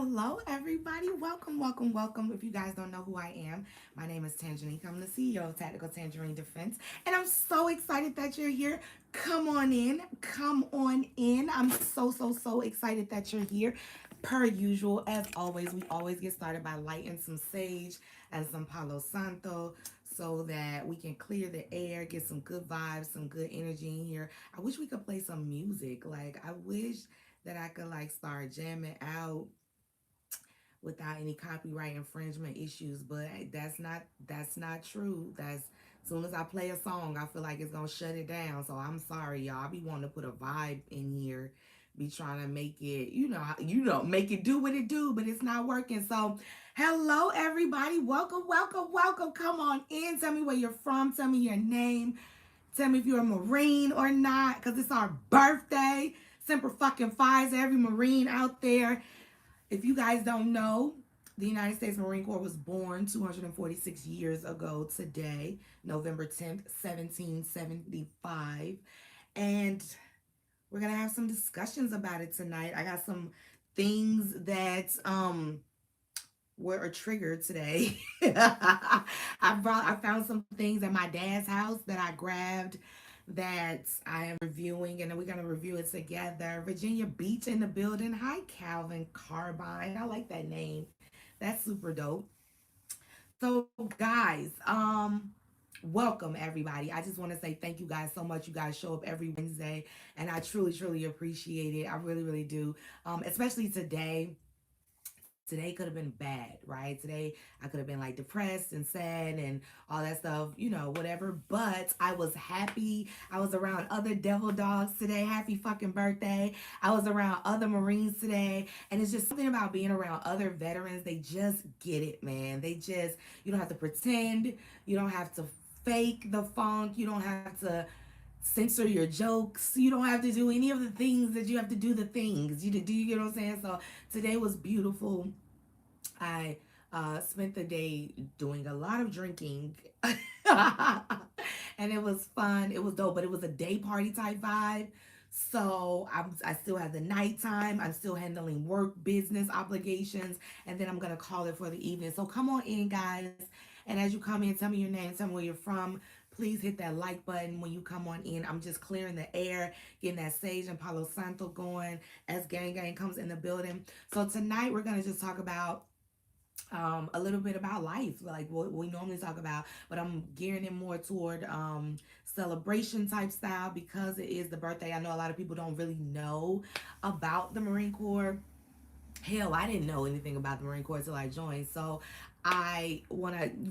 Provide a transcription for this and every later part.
Hello, everybody. Welcome, welcome, welcome. If you guys don't know who I am, my name is Tangerine. I'm the CEO of Tactical Tangerine Defense, and I'm so excited that you're here. Come on in. Come on in. I'm so excited that you're here. Per usual, as always, we always get started by lighting some sage and some Palo Santo so that we can clear the air, get some good vibes, some good energy in here. I wish we could play some music. Like, I wish that I could like start jamming out without any copyright infringement issues, but that's not true. That's as soon as I play a song, I feel like it's gonna shut it down. So I'm sorry, y'all. I be wanting to put a vibe in here, be trying to make it, make it do what it do, but it's not working. So hello everybody. Welcome, welcome, welcome. Come on in. Tell me where you're from. Tell me your name. Tell me if you're a Marine or not, because it's our birthday. Semper fucking Fi's every Marine out there. If you guys don't know, the United States Marine Corps was born 246 years ago today, November 10th, 1775. And we're going to have some discussions about it tonight. I got some things that were a trigger today. I found some things at my dad's house that I grabbed that I am reviewing, and then we're gonna review it together. Virginia Beach in the building. Hi, Calvin Carbine. I like that name. That's super dope. So, guys, welcome everybody. I just want to say thank you guys so much. You guys show up every Wednesday, and I truly appreciate it. I really do. Especially today. Today could have been bad, right? Today I could have been like depressed and sad and all that stuff, whatever. But I was happy. I was around other devil dogs today. Happy fucking birthday. I was around other Marines today. And it's just something about being around other veterans. They just get it, man. You don't have to pretend. You don't have to fake the funk. You don't have to censor your jokes. You don't have to do any of the things that you have to do the things. Do you get what I'm saying? So today was beautiful. I spent the day doing a lot of drinking. And it was fun. It was dope, but it was a day party type vibe. So I still have the nighttime. I'm still handling work, business obligations, and then I'm gonna call it for the evening. So come on in, guys. And as you come in, tell me your name, tell me where you're from. Please hit that like button when you come on in. I'm just clearing the air, getting that sage and Palo Santo going as Gang comes in the building. So tonight we're gonna just talk about a little bit about life, like what we normally talk about, but I'm gearing it more toward celebration type style because it is the birthday. I know a lot of people don't really know about the Marine Corps. Hell, I didn't know anything about the Marine Corps till I joined. So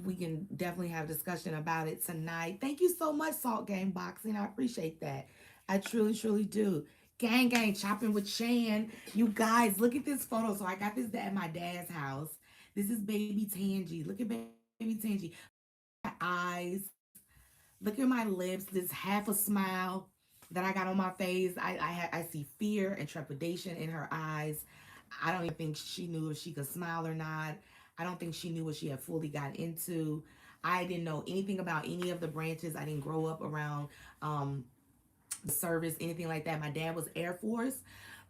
we can definitely have a discussion about it tonight. Thank you so much, Salt Game Boxing. I appreciate that. I truly do. Gang, chopping with Shan. You guys, look at this photo. So I got this at my dad's house. This is baby Tangy. Look at baby Tangy. Look at my eyes. Look at my lips. This half a smile that I got on my face. I see fear and trepidation in her eyes. I don't even think she knew if she could smile or not. I don't think she knew what she had fully got into. I didn't know anything about any of the branches. I didn't grow up around the service, anything like that. My dad was Air Force,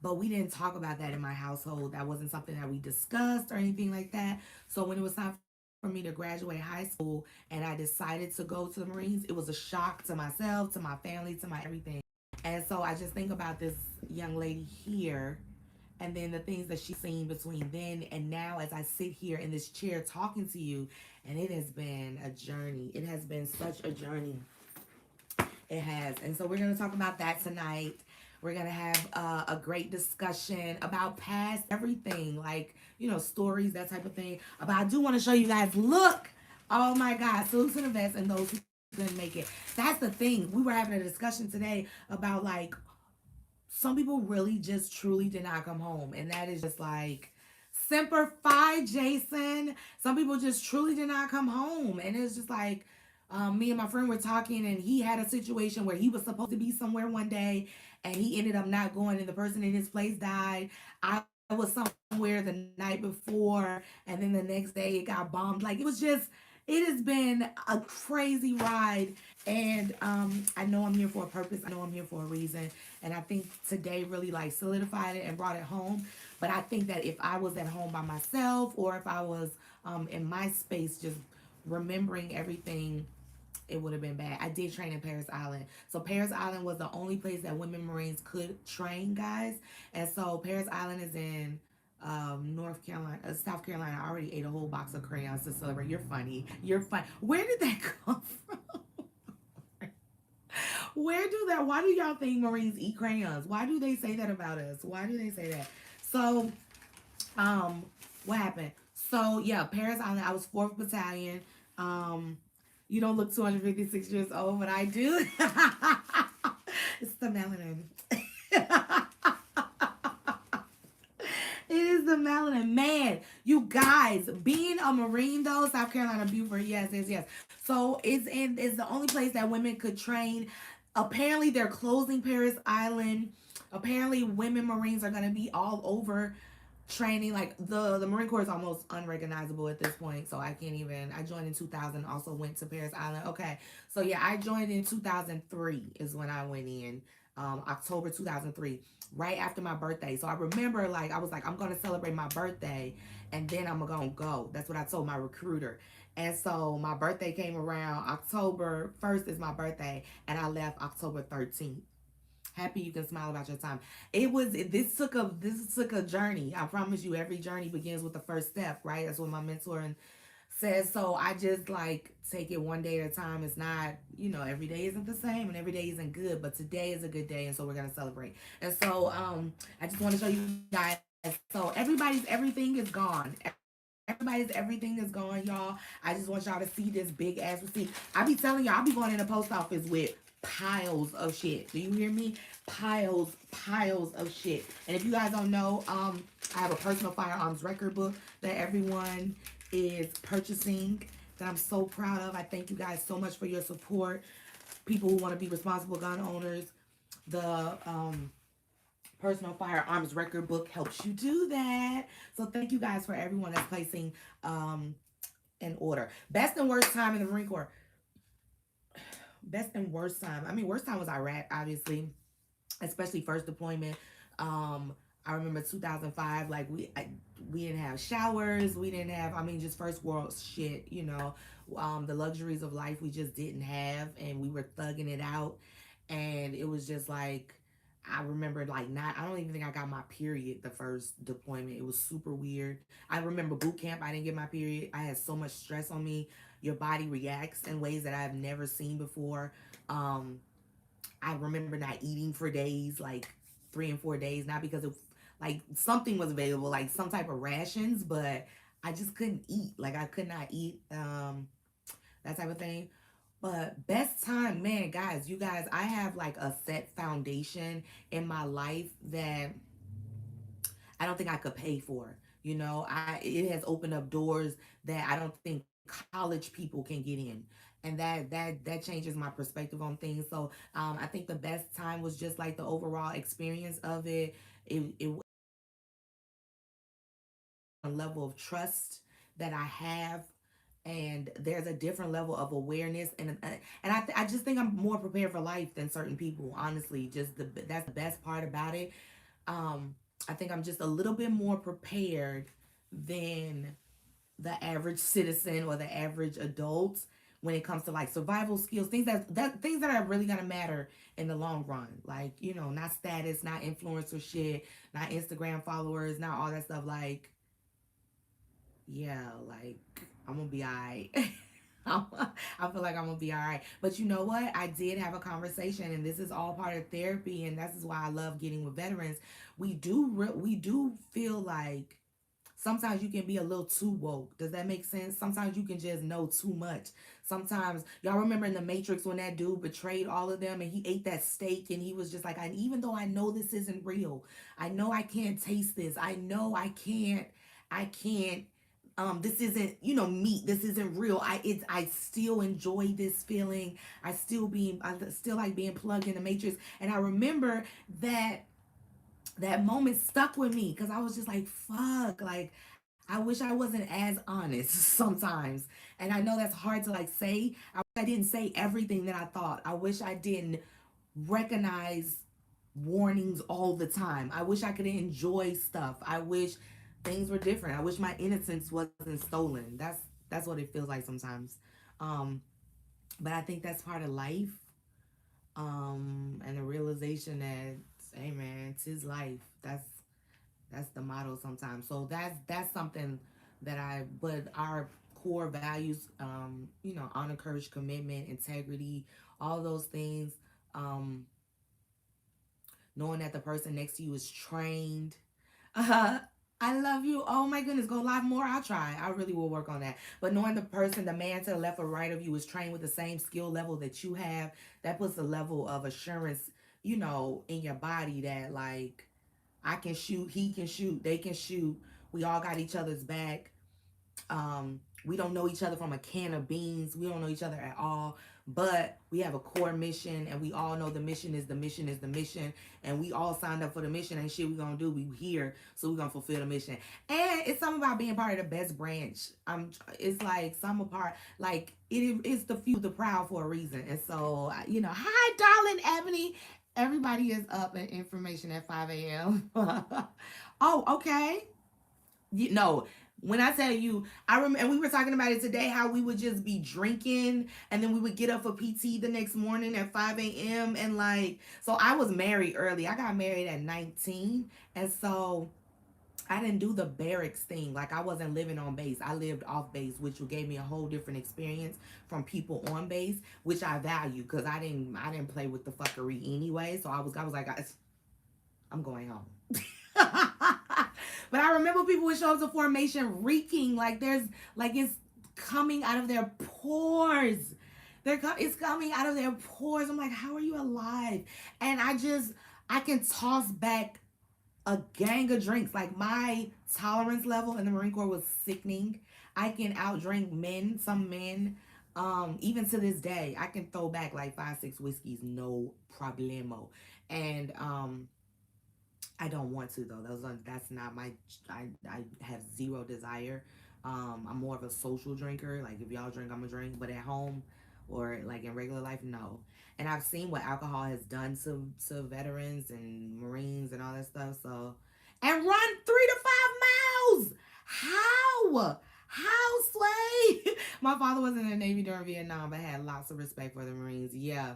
but we didn't talk about that in my household. That wasn't something that we discussed or anything like that. So when it was time for me to graduate high school and I decided to go to the Marines, it was a shock to myself, to my family, to my everything. And so I just think about this young lady here and then the things that she's seen between then and now as I sit here in this chair talking to you. And it has been a journey. It has been such a journey. It has. And so we're going to talk about that tonight. We're going to have a great discussion about past everything, like, stories, that type of thing. But I do want to show you guys, look, oh my God, salute to the vets and those who couldn't make it. That's the thing. We were having a discussion today about like, some people really just truly did not come home. And that is just like, Semper Fi, Jason. Some people just truly did not come home. And it's just like, me and my friend were talking, and he had a situation where he was supposed to be somewhere one day, and he ended up not going, and the person in his place died. I was somewhere the night before, and then the next day it got bombed. Like, it has been a crazy ride. And I know I'm here for a purpose. I know I'm here for a reason. And I think today really like solidified it and brought it home. But I think that if I was at home by myself, or if I was in my space just remembering everything, it would have been bad. I did train in Paris Island. So Paris Island was the only place that women Marines could train, guys. And so Paris Island is in North Carolina, South Carolina. I already ate a whole box of crayons to celebrate. You're funny. You're fun. Where did that come from? Where do that? Why do y'all think Marines eat crayons? Why do they say that about us? Why do they say that? So, um, what happened? So yeah, Paris Island. I was 4th Battalion. Um, you don't look 256 years old, but I do. It's the melanin. It is the melanin. Man, you guys, being a Marine though, South Carolina, Beaufort, yes, yes, yes. So it's the only place that women could train. Apparently they're closing Paris Island. Apparently women Marines are gonna be all over training. Like the Marine Corps is almost unrecognizable at this point. So I can't even, I joined in 2000, also went to Paris Island. Okay. So yeah, I joined in 2003 is when I went in. October 2003, right after my birthday. So I remember, like, I was like, I'm gonna celebrate my birthday and then I'm gonna go. That's what I told my recruiter. And so my birthday came around. October 1st is my birthday, and I left October 13th. Happy you can smile about your time. This took a journey. I promise you, every journey begins with the first step, right? That's what my mentor says. So I just like take it one day at a time. It's not, every day isn't the same and every day isn't good, but today is a good day, and so we're gonna celebrate. And so I just want to show you guys. So everybody's everything is gone. Everybody's everything is gone, y'all. I just want y'all to see this big ass receipt. I be telling y'all, I be going in the post office with piles of shit. Do you hear me? Piles of shit. And if you guys don't know, I have a personal firearms record book that everyone is purchasing that I'm so proud of. I thank you guys so much for your support. People who want to be responsible gun owners. The personal firearms record book helps you do that. So thank you guys for everyone that's placing an order. Best and worst time in the Marine Corps. Best and worst time. I mean, worst time was Iraq, obviously, especially first deployment. I remember 2005. Like we didn't have showers. We didn't have. I mean, just first world shit. The luxuries of life we just didn't have, and we were thugging it out, and it was just like. I remember like not. I don't even think I got my period the first deployment. It was super weird. I remember boot camp. I didn't get my period. I had so much stress on me. Your body reacts in ways that I've never seen before. I remember not eating for days, like 3 and 4 days, not because of like something was available, like some type of rations, but I just couldn't eat. Like I could not eat, that type of thing. But best time, man, guys, you guys, I have like a set foundation in my life that I don't think I could pay for. It has opened up doors that I don't think college people can get in, and that changes my perspective on things. So I think the best time was just like the overall experience of it. It a level of trust that I have, and there's a different level of awareness, and I just think I'm more prepared for life than certain people. Honestly, that's the best part about it. I think I'm just a little bit more prepared than the average citizen or the average adult when it comes to like survival skills, things that are really gonna matter in the long run. Like, not status, not influencer shit, not Instagram followers, not all that stuff. Like, yeah, like I'm gonna be alright. I feel like I'm gonna be all right. But you know what? I did have a conversation, and this is all part of therapy, and this is why I love getting with veterans. We do feel like sometimes you can be a little too woke. Does that make sense? Sometimes you can just know too much. Sometimes y'all remember in the Matrix when that dude betrayed all of them and he ate that steak and he was just like, even though I know this isn't real, I know I can't taste this. I know I can't this isn't meat, this isn't real. I still enjoy this feeling. I still like being plugged in the Matrix. And I remember that moment stuck with me because I was just like, fuck, like I wish I wasn't as honest sometimes. And I know that's hard to like say. I wish I didn't say everything that I thought. I wish I didn't recognize warnings all the time. I wish I could enjoy stuff. I wish things were different. I wish my innocence wasn't stolen. That's what it feels like sometimes. Um, but I think that's part of life. And the realization that, hey man, tis life. That's the motto sometimes. So that's something that but our core values, honor, courage, commitment, integrity, all those things. Um, Knowing that the person next to you is trained. Uh, I love you. Oh my goodness, go live more. I'll try. I really will work on that. But knowing the person, the man to the left or right of you, is trained with the same skill level that you have, that puts a level of assurance, in your body that, like, I can shoot, he can shoot, they can shoot. We all got each other's back. We don't know each other from a can of beans. We don't know each other at all, but we have a core mission, and we all know the mission is the mission is the mission, and we all signed up for the mission. And shit, we gonna do. We here, so we gonna fulfill the mission. And it's something about being part of the best branch. It's like some apart, like it's the few, the proud for a reason. And so, hi, darling Ebony. Everybody is up at information at 5 a.m. Oh, okay. No, when I tell you, I remember, and we were talking about it today, how we would just be drinking, and then we would get up for PT the next morning at 5 a.m. And like, so I was married early. I got married at 19, and so I didn't do the barracks thing. Like, I wasn't living on base. I lived off base, which gave me a whole different experience from people on base, which I value because I didn't play with the fuckery anyway. So I was like, I'm going home. But I remember people would show up to formation reeking like it's coming out of their pores. It's coming out of their pores. I'm like, how are you alive? And I can toss back a gang of drinks. Like, my tolerance level in the Marine Corps was sickening. I can outdrink men, some men. Even to this day, I can throw back like 5, 6 whiskeys, no problemo. And I don't want to though. That's not my. I have zero desire. I'm more of a social drinker. Like, if y'all drink, I'm gonna drink. But at home, or like in regular life, no. And I've seen what alcohol has done to veterans and Marines and all that stuff. So, and run 3 to 5 miles. How, Sway? My father was in the Navy during Vietnam, but had lots of respect for the Marines. Yeah,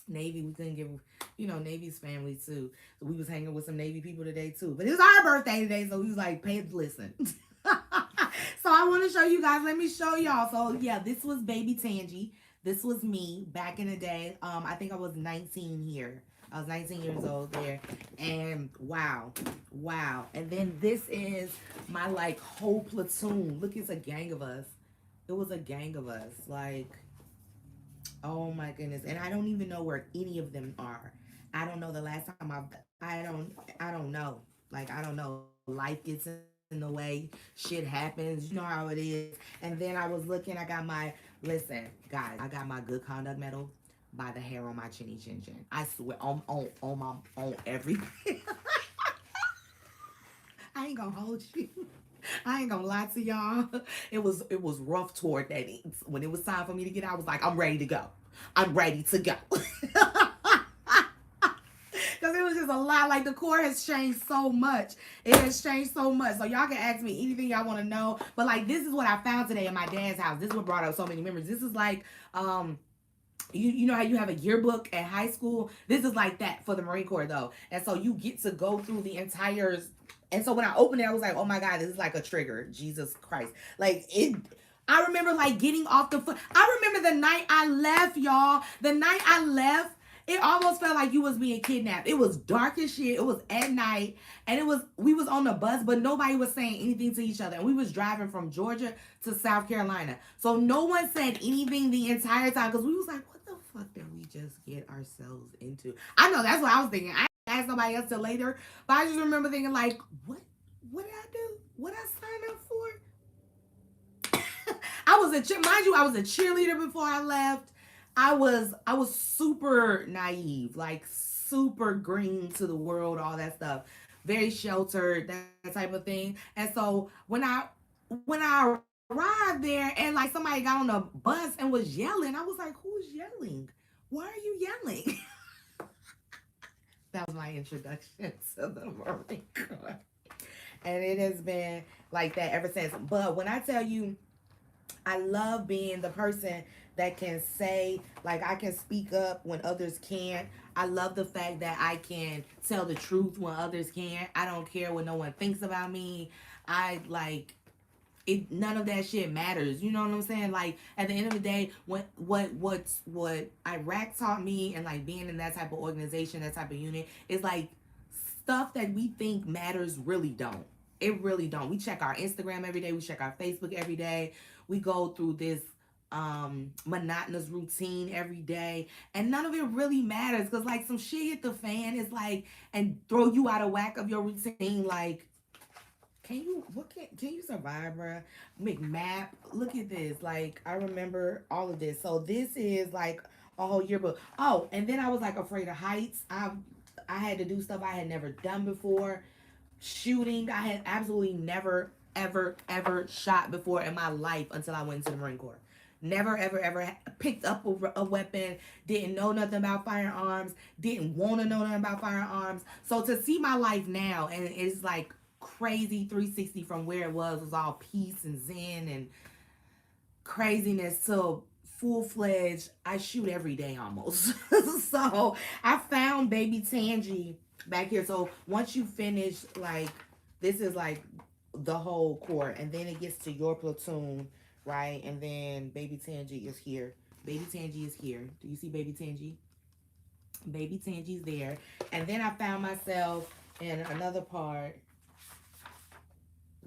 Navy, we couldn't give, Navy's family too. So we was hanging with some Navy people today too. But it was our birthday today, so we was like, pay listen. So I want to show you guys. Let me show y'all. So yeah, this was baby Tangy. This was me back in the day. I think I was 19 here. I was 19 years old there. And wow. And then this is my like whole platoon. Look, it's a gang of us. It was a gang of us. Like, oh my goodness. And I don't even know where any of them are. I don't know the last time I don't know. Like, I don't know. Life gets in the way. Shit happens. You know how it is. And then I was looking, listen, guys, I got my good conduct medal by the hair on my chinny chin chin. I swear on everything. I ain't gonna hold you. I ain't gonna lie to y'all. It was rough toward that end. When it was time for me to get out, I was like, I'm ready to go. I'm ready to go. Because it was just a lot. Like, the Corps has changed so much. It has changed so much. So y'all can ask me anything y'all want to know. But like, this is what I found today in my dad's house. This is what brought up so many memories. This is like, you know how you have a yearbook at high school? This is like that for the Marine Corps though. And so you get to go through the entire. And so when I opened it, I was like, oh my God, this is like a trigger. Jesus Christ. Like, it. I remember like getting off the foot. I remember the night I left, y'all. The night I left, it almost felt like you was being kidnapped. It was dark as shit. It was at night, and we was on the bus, but nobody was saying anything to each other. And we was driving from Georgia to South Carolina, so no one said anything the entire time because we was like, what the fuck did we just get ourselves into? I know that's what I was thinking. I didn't ask nobody else till later, but I just remember thinking like, what did I do? What did I sign up for? Mind you, I was a cheerleader before I left. I was super naive, like super green to the world, all that stuff. Very sheltered, that type of thing. And so when I arrived there and like somebody got on a bus and was yelling, I was like, who's yelling? Why are you yelling? That was my introduction to the Marine Corps. And it has been like that ever since. But when I tell you, I love being the person that can say, like, I can speak up when others can't. I love the fact that I can tell the truth when others can't. I don't care what no one thinks about me. I like it. None of that shit matters. You know what I'm saying? Like at the end of the day, what Iraq taught me, and like being in that type of organization, that type of unit, is like stuff that we think matters really don't. It really don't. We check our Instagram every day. We check our Facebook every day. We go through this monotonous routine every day, and none of it really matters because like some shit hit the fan, is like, and throw you out of whack of your routine. Like, can you survive, bruh? McMap, look at this. Like, I remember all of this. So this is like a whole yearbook. Oh, and then I was like afraid of heights. I had to do stuff I had never done before. Shooting, I had absolutely never ever shot before in my life until I went into the Marine Corps. Never ever picked up a weapon, didn't know nothing about firearms, didn't want to know nothing about firearms. So to see my life now, and it's like crazy 360 from where it was all peace and zen and craziness to full-fledged, I shoot every day almost. So I found baby Tangy back here. So once you finish, like, this is like the whole core, and then it gets to your platoon, right? And then baby Tangy is here. Baby Tangy is here. Do you see baby Tangy? Baby Tangy's there. And then I found myself in another part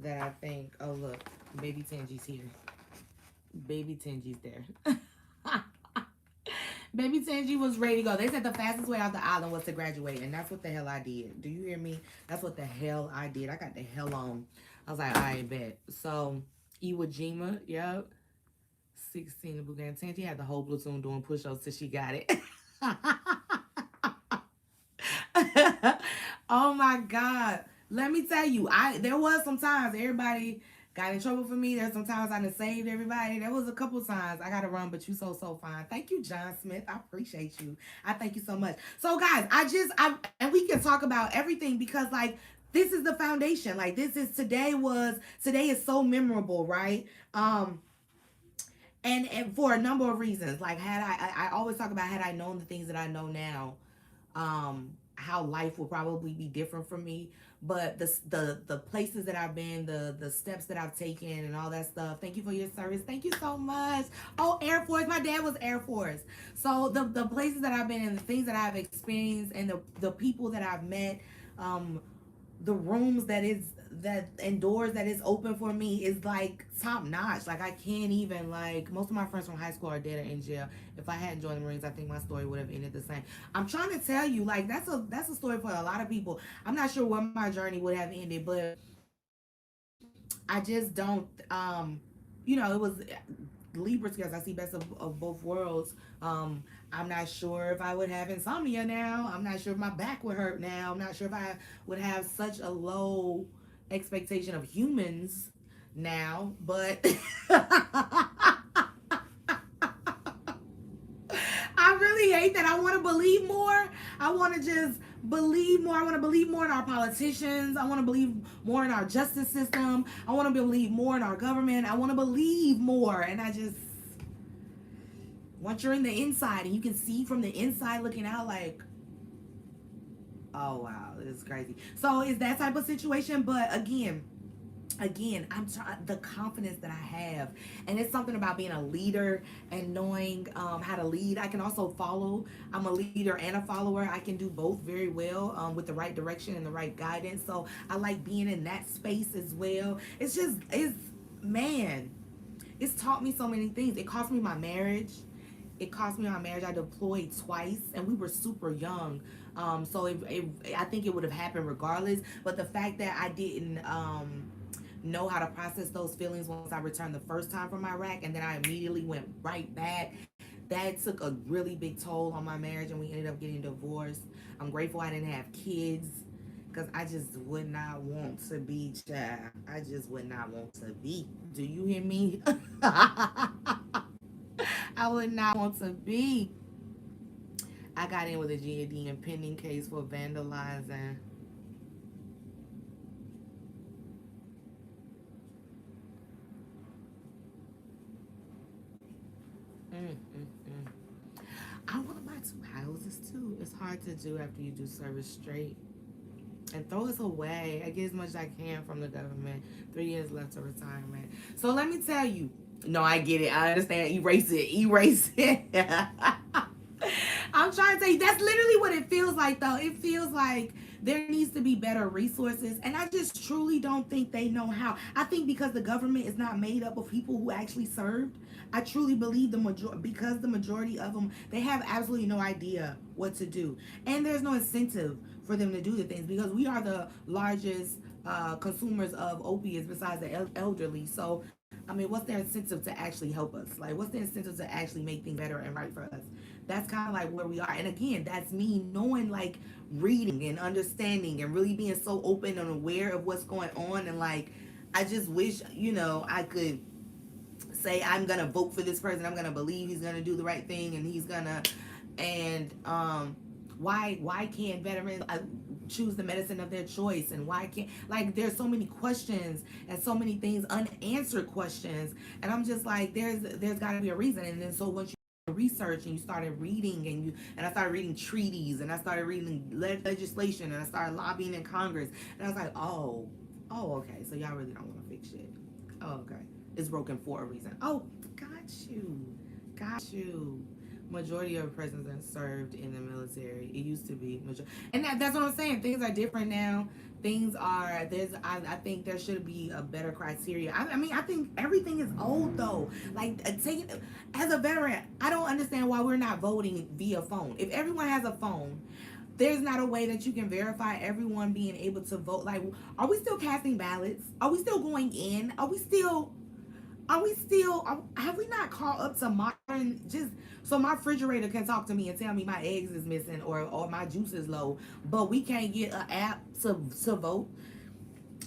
that I think, oh look, baby Tangy's here. Baby Tangy's there. Baby Tangy was ready to go. They said the fastest way out the island was to graduate, and that's what the hell I did. Do you hear me? That's what the hell I did. I got the hell on. I was like, I bet. So, Iwo Jima, yep. 16 the Bootcamp. Tangy had the whole platoon doing push-ups till she got it. Oh my God. Let me tell you, there was some times everybody got in trouble for me. There's some times I done saved everybody. There was a couple times I gotta run, but you so fine. Thank you, John Smith. I appreciate you. I thank you so much. So guys, I and we can talk about everything because like this is the foundation. Like today is so memorable, right? And for a number of reasons. Like had I always talk about had I known the things that I know now, how life will probably be different for me. But the places that I've been, the steps that I've taken, and all that stuff. Thank you for your service. Thank you so much. Oh, Air Force. My dad was Air Force. So the places that I've been and the things that I've experienced and the people that I've met, the rooms that and doors that is open for me is like top notch. Like I can't even, like, most of my friends from high school are dead or in jail. If I hadn't joined the Marines, I think my story would have ended the same. I'm trying to tell you, like, that's a story for a lot of people. I'm not sure where my journey would have ended, but I just don't it was Libra because I see best of both worlds. I'm not sure if I would have insomnia now. I'm not sure if my back would hurt now. I'm not sure if I would have such a low expectation of humans now. But I really hate that. I want to believe more. I want to just believe more. I want to believe more in our politicians. I want to believe more in our justice system. I want to believe more in our government. I want to believe more. And I just, once you're in the inside and you can see from the inside looking out, like, oh wow, this is crazy. So it's that type of situation. But again, I'm trying, the confidence that I have, and it's something about being a leader and knowing how to lead. I can also follow. I'm a leader and a follower. I can do both very well with the right direction and the right guidance. So I like being in that space as well. Man, it's taught me so many things. It cost me my marriage. I deployed twice, and we were super young. So I think it would have happened regardless. But the fact that I didn't know how to process those feelings once I returned the first time from Iraq, and then I immediately went right back, that took a really big toll on my marriage, and we ended up getting divorced. I'm grateful I didn't have kids, because I just would not want to be, child. I just would not want to be. Do you hear me? I would not want to be. I got in with a GED in pending case for vandalizing. Mm-mm-mm. I want my two houses too. It's hard to do after you do service straight. And throw us away. I get as much as I can from the government. 3 years left to retirement. So let me tell you. No, I get it. I understand. Erase it. Erase it. I'm trying to tell you, that's literally what it feels like, though. It feels like there needs to be better resources. And I just truly don't think they know how. I think because the government is not made up of people who actually served, I truly believe because the majority of them, they have absolutely no idea what to do. And there's no incentive for them to do the things because we are the largest consumers of opiates besides the elderly. So, I mean, what's their incentive to actually help us? Like, what's their incentive to actually make things better and right for us? That's kind of like where we are. And again, that's me knowing, like, reading and understanding and really being so open and aware of what's going on. And, like, I just wish, I could say I'm gonna vote for this person. I'm gonna believe he's gonna do the right thing, and he's gonna. And why can't veterans choose the medicine of their choice? And why can't, like, there's so many questions and so many things, unanswered questions, and I'm just like, there's got to be a reason. And then so once you research and you started reading and I started reading treaties and I started reading legislation and I started lobbying in Congress, and I was like, oh, okay, so y'all really don't want to fix shit. Oh, okay, it's broken for a reason. Oh, got you. Majority of presidents served in the military. It used to be and that's what I'm saying. Things are different now. Things are there's I think there should be a better criteria. I mean, I think everything is old though. Like, taking as a veteran, I don't understand why we're not voting via phone. If everyone has a phone, there's not a way that you can verify everyone being able to vote. Like, are we still casting ballots? Are we still going in? Have we not caught up to modern, just so my refrigerator can talk to me and tell me my eggs is missing or my juice is low, but we can't get an app to vote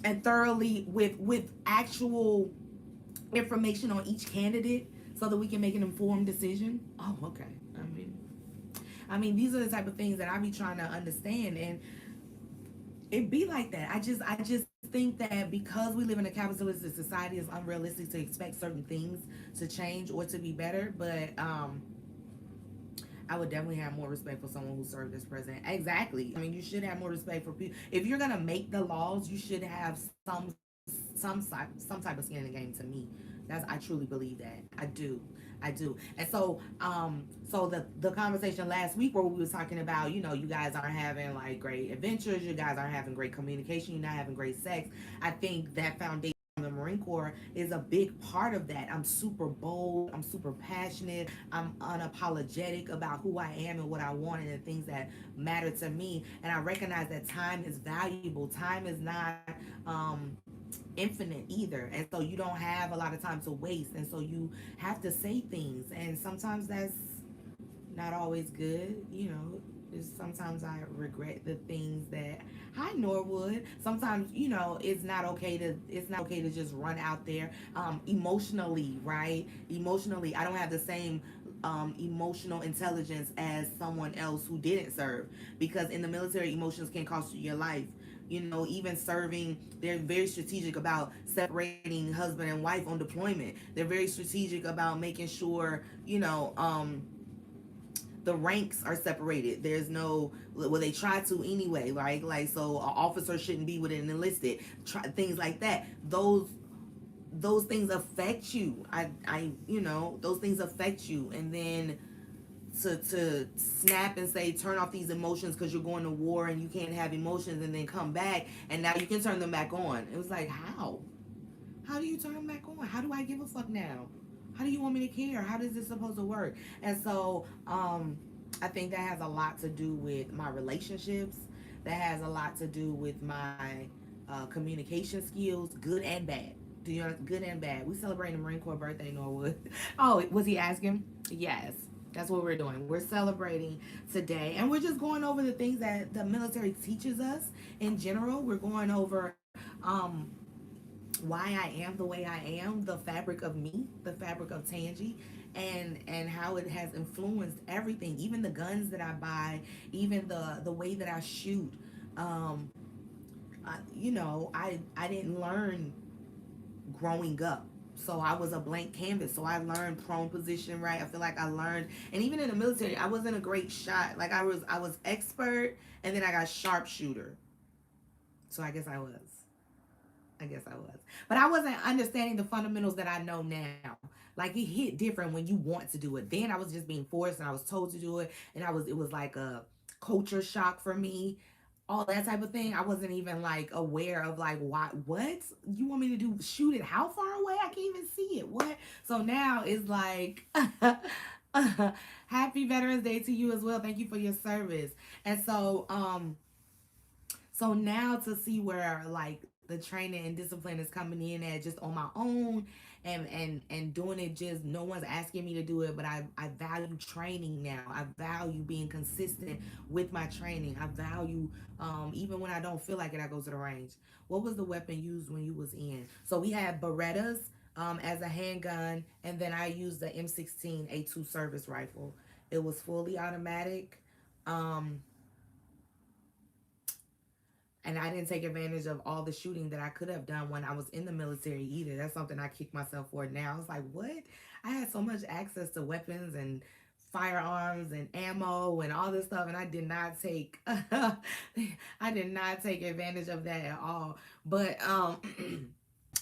and thoroughly with actual information on each candidate so that we can make an informed decision? Oh, okay. I mean, these are the type of things that I be trying to understand, and it be like that. I just think that because we live in a capitalistic society, it's unrealistic to expect certain things to change or to be better. But I would definitely have more respect for someone who served as president. Exactly. I mean, you should have more respect for people. If you're gonna make the laws, you should have some type of skin in the game. To me, I truly believe that. I do. And so the conversation last week where we was talking about, you guys aren't having like great adventures, you guys aren't having great communication, you're not having great sex. I think that foundation of the Marine Corps is a big part of that. I'm super bold, I'm super passionate, I'm unapologetic about who I am and what I want and the things that matter to me. And I recognize that time is valuable. Time is not infinite either, and so you don't have a lot of time to waste, and so you have to say things, and sometimes that's not always good. Sometimes I regret the things that hi Norwood. Sometimes, it's not okay to just run out there emotionally, right? Emotionally, I don't have the same emotional intelligence as someone else who didn't serve, because in the military, emotions can cost you your life. Even serving, they're very strategic about separating husband and wife on deployment. They're very strategic about making sure, the ranks are separated. There's no, well, they try to anyway, right? Like, so an officer shouldn't be with an enlisted, things like that. Those things affect you. Those things affect you, and then to snap and say turn off these emotions because you're going to war and you can't have emotions, and then come back and now you can turn them back on. It was like, how do you turn them back on? How do I give a fuck now? How do you want me to care? How does this supposed to work? And so I think that has a lot to do with my relationships. That has a lot to do with my communication skills, good and bad. Do you know, good and bad? We celebrating the Marine Corps birthday, Norwood. Oh, was he asking? Yes. That's what we're doing. We're celebrating today, and we're just going over the things that the military teaches us in general. We're going over why I am the way I am, the fabric of me, the fabric of Tangi, and how it has influenced everything, even the guns that I buy, even the way that I shoot. Um, I didn't learn growing up. So I was a blank canvas. So I learned prone position, right? I feel like I learned, and even in the military, I wasn't a great shot. Like I was expert, and then I got sharpshooter. So I guess I was. I guess I was. But I wasn't understanding the fundamentals that I know now. Like it hit different when you want to do it. Then I was just being forced and I was told to do it. And it was like a culture shock for me. All that type of thing. I wasn't even like aware of like what? You want me to do shoot it how far away? I can't even see it. What? So now it's like happy Veterans Day to you as well. Thank you for your service. And so now to see where like the training and discipline is coming in at just on my own and doing it, just no one's asking me to do it, but I value training now. I value being consistent with my training. I value even when I don't feel like it, I go to the range. What was the weapon used when you was in? So we had Berettas as a handgun, and then I used the M16 A2 service rifle. It was fully automatic. Um, and I didn't take advantage of all the shooting that I could have done when I was in the military either. That's something I kick myself for now. I was like, what? I had so much access to weapons and firearms and ammo and all this stuff, and I did not take I did not take advantage of that at all. But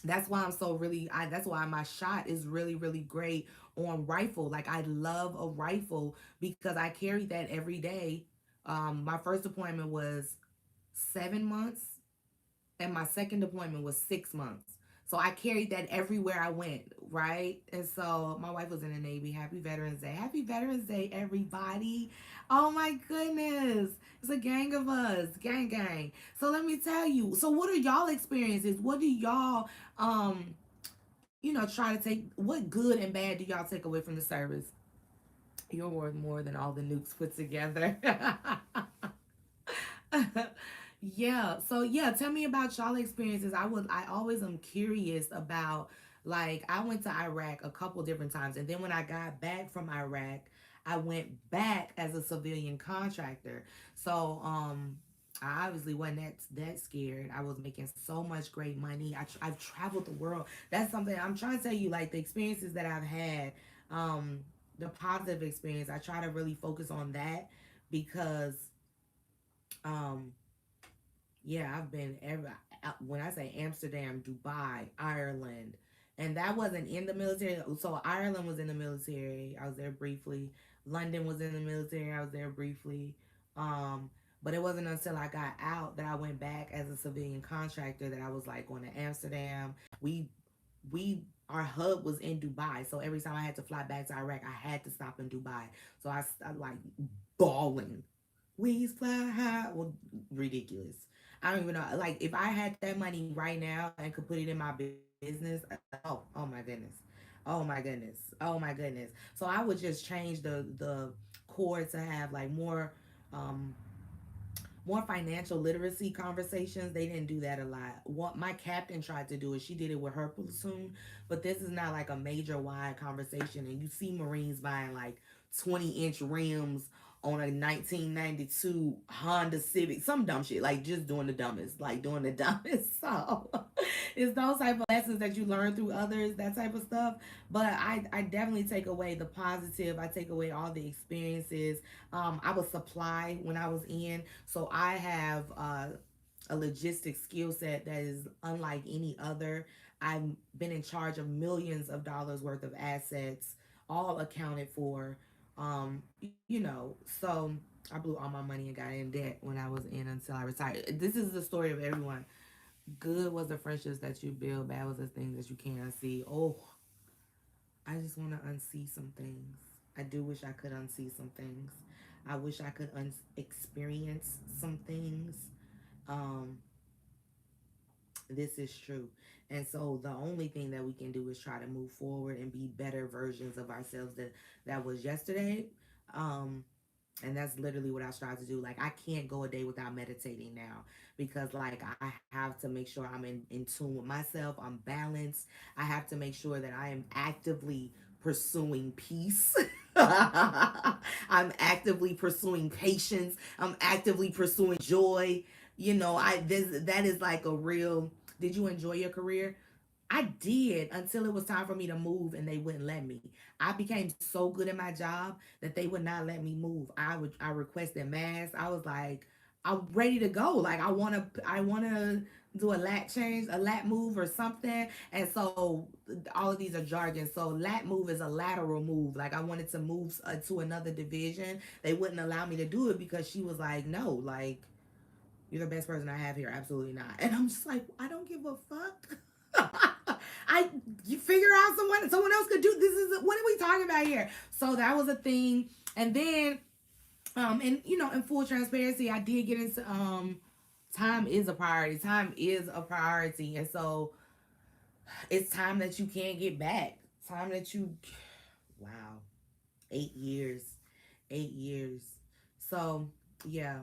that's why I'm so really that's why my shot is really really great on rifle. Like I love a rifle because I carry that every day. My first deployment was 7 months, and my second deployment was 6 months. So I carried that everywhere I went, right? And so my wife was in the Navy. Happy Veterans Day. Happy Veterans Day, everybody. Oh my goodness. It's a gang of us. Gang, gang. So let me tell you. So what are y'all experiences? What do y'all, try to take, what good and bad do y'all take away from the service? You're worth more than all the nukes put together. Yeah. So yeah, tell me about y'all experiences. I always am curious about, like, I went to Iraq a couple different times, and then when I got back from Iraq, I went back as a civilian contractor. So I obviously wasn't that scared. I was making so much great money. I've traveled the world. That's something I'm trying to tell you, like the experiences that I've had, um the positive experience. I try to really focus on that because um yeah, I've been every when I say Amsterdam, Dubai, Ireland, and that wasn't in the military. So Ireland was in the military. I was there briefly. London was in the military. I was there briefly. Um, but it wasn't until I got out that I went back as a civilian contractor that I was like going to Amsterdam. We we our hub was in Dubai, so every time I had to fly back to Iraq, I had to stop in Dubai. So I like bawling. Wings fly high. Well, ridiculous. I don't even know. Like, if I had that money right now and could put it in my business, oh my goodness, oh my goodness, oh my goodness. So I would just change the core to have like um more financial literacy conversations. They didn't do that a lot. What my captain tried to do is she did it with her platoon, but this is not like a major wide conversation. And you see Marines buying like 20-inch rims on a 1992 Honda Civic, some dumb shit, like just doing the dumbest, like doing the dumbest. So it's those type of lessons that you learn through others, that type of stuff. But I definitely take away the positive. I take away all the experiences. I was supply when I was in, so I have a logistics skill set that is unlike any other. I've been in charge of millions of dollars worth of assets, all accounted for. So I blew all my money and got in debt when I was in until I retired. This is the story of everyone. Good was the friendships that you build, bad was the things that you can't unsee. Oh, I just want to unsee some things. I do wish I could unsee some things. I wish I could experience some things. Um, this is true. And so the only thing that we can do is try to move forward and be better versions of ourselves that was yesterday. Um, And that's literally what I strive to do. Like, I can't go a day without meditating now, because like I have to make sure I'm in tune with myself, I'm balanced. I have to make sure that I am actively pursuing peace. I'm actively pursuing patience. I'm actively pursuing joy. That is like a real. Did you enjoy your career? I did, until it was time for me to move and they wouldn't let me. I became so good at my job that they would not let me move. I requested masks. I was like, I'm ready to go. Like, I wanna do a lat change, a lat move or something. And so all of these are jargon. So lat move is a lateral move. Like, I wanted to move to another division. They wouldn't allow me to do it because she was like, no, like, you're the best person I have here. Absolutely not. And I'm just like, I don't give a fuck. I You figure out someone else could do this. Is what are we talking about here? So that was a thing. And then and in full transparency, I did get into time is a priority. Time is a priority. And so it's time that you can't get back. Time that you wow. 8 years. 8 years. So yeah,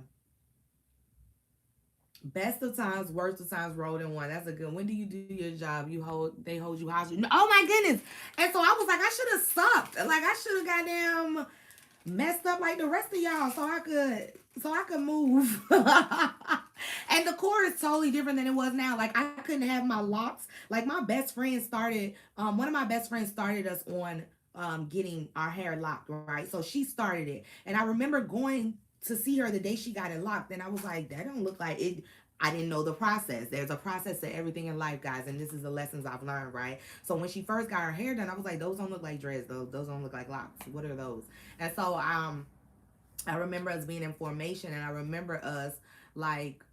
best of times, worst of times, rolled in one. That's a good. When do you do your job? They hold you hostage. Oh my goodness! And so I was like, I should have sucked. Like, I should have goddamn messed up like the rest of y'all, so I could move. And the core is totally different than it was now. Like, I couldn't have my locks. Like, my best friend started. One of my best friends started us on getting our hair locked. Right, so she started it, and I remember going to see her the day she got it locked, and I was like, that don't look like it. I didn't know the process. There's a process to everything in life, guys, and this is the lessons I've learned, right? So when she first got her hair done, I was like, those don't look like dreads, those don't look like locks. What are those? And so I remember us being in formation, and I remember us like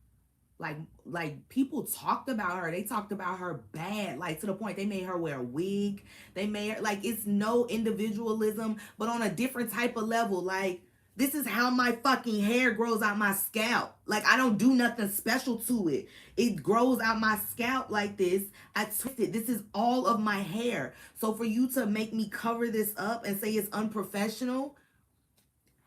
like people talked about her. They talked about her bad, like to the point they made her wear a wig. They made her like, it's no individualism, but on a different type of level. Like, this is how my fucking hair grows out my scalp. Like, I don't do nothing special to it. It grows out my scalp like this. I twist it. This is all of my hair. So for you to make me cover this up and say it's unprofessional,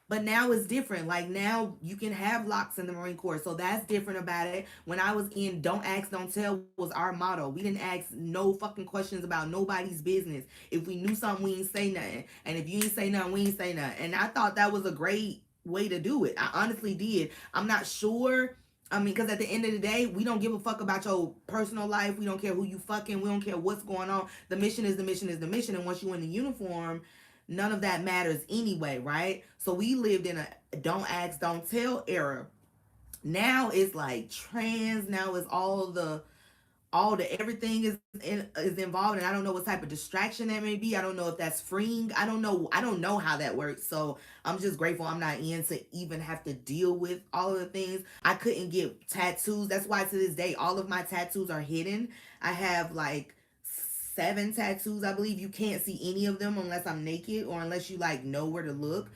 but now it's different. Like, now you can have locks in the Marine Corps. So that's different about it. When I was in, don't ask, don't tell was our motto. We didn't ask no fucking questions about nobody's business. If we knew something, we ain't say nothing. And if you ain't say nothing, we ain't say nothing. And I thought that was a great way to do it. I honestly did. I'm not sure. I mean, because at the end of the day, we don't give a fuck about your personal life. We don't care who you fucking. We don't care what's going on. The mission is the mission is the mission. And once you in the uniform, none of that matters anyway, right? So we lived in a don't ask, don't tell era. Now it's like trans. Now it's all the everything is involved, and I don't know what type of distraction that may be. I don't know if that's freeing. I don't know how that works. So I'm just grateful I'm not in to even have to deal with all of the things. I couldn't get tattoos. That's why to this day all of my tattoos are hidden. I have like 7 tattoos, I believe. You can't see any of them unless I'm naked, or unless you like know where to look.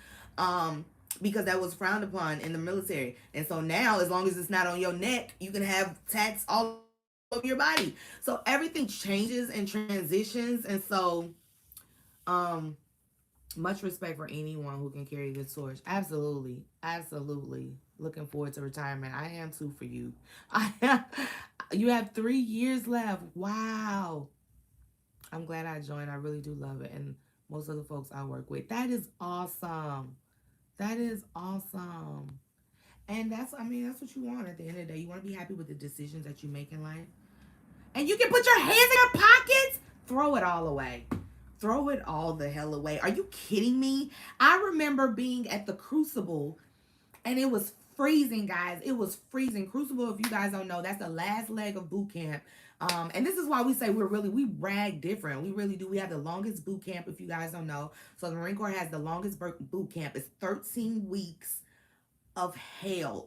Because that was frowned upon in the military. And so now, as long as it's not on your neck, you can have tats all over your body. So everything changes and transitions. And so um much respect for anyone who can carry this torch. Absolutely. Absolutely. Looking forward to retirement. I am too for you. You have 3 years left. Wow. I'm glad I joined. I really do love it. And most of the folks I work with. That is awesome. That is awesome. And that's what you want at the end of the day. You want to be happy with the decisions that you make in life. And you can put your hands in your pockets, throw it all away. Throw it all the hell away. Are you kidding me? I remember being at the Crucible, and it was freezing, guys. It was freezing. Crucible, if you guys don't know, that's the last leg of boot camp. And this is why we say we brag different. We really do. We have the longest boot camp, if you guys don't know. So the Marine Corps has the longest boot camp. It's 13 weeks of hell.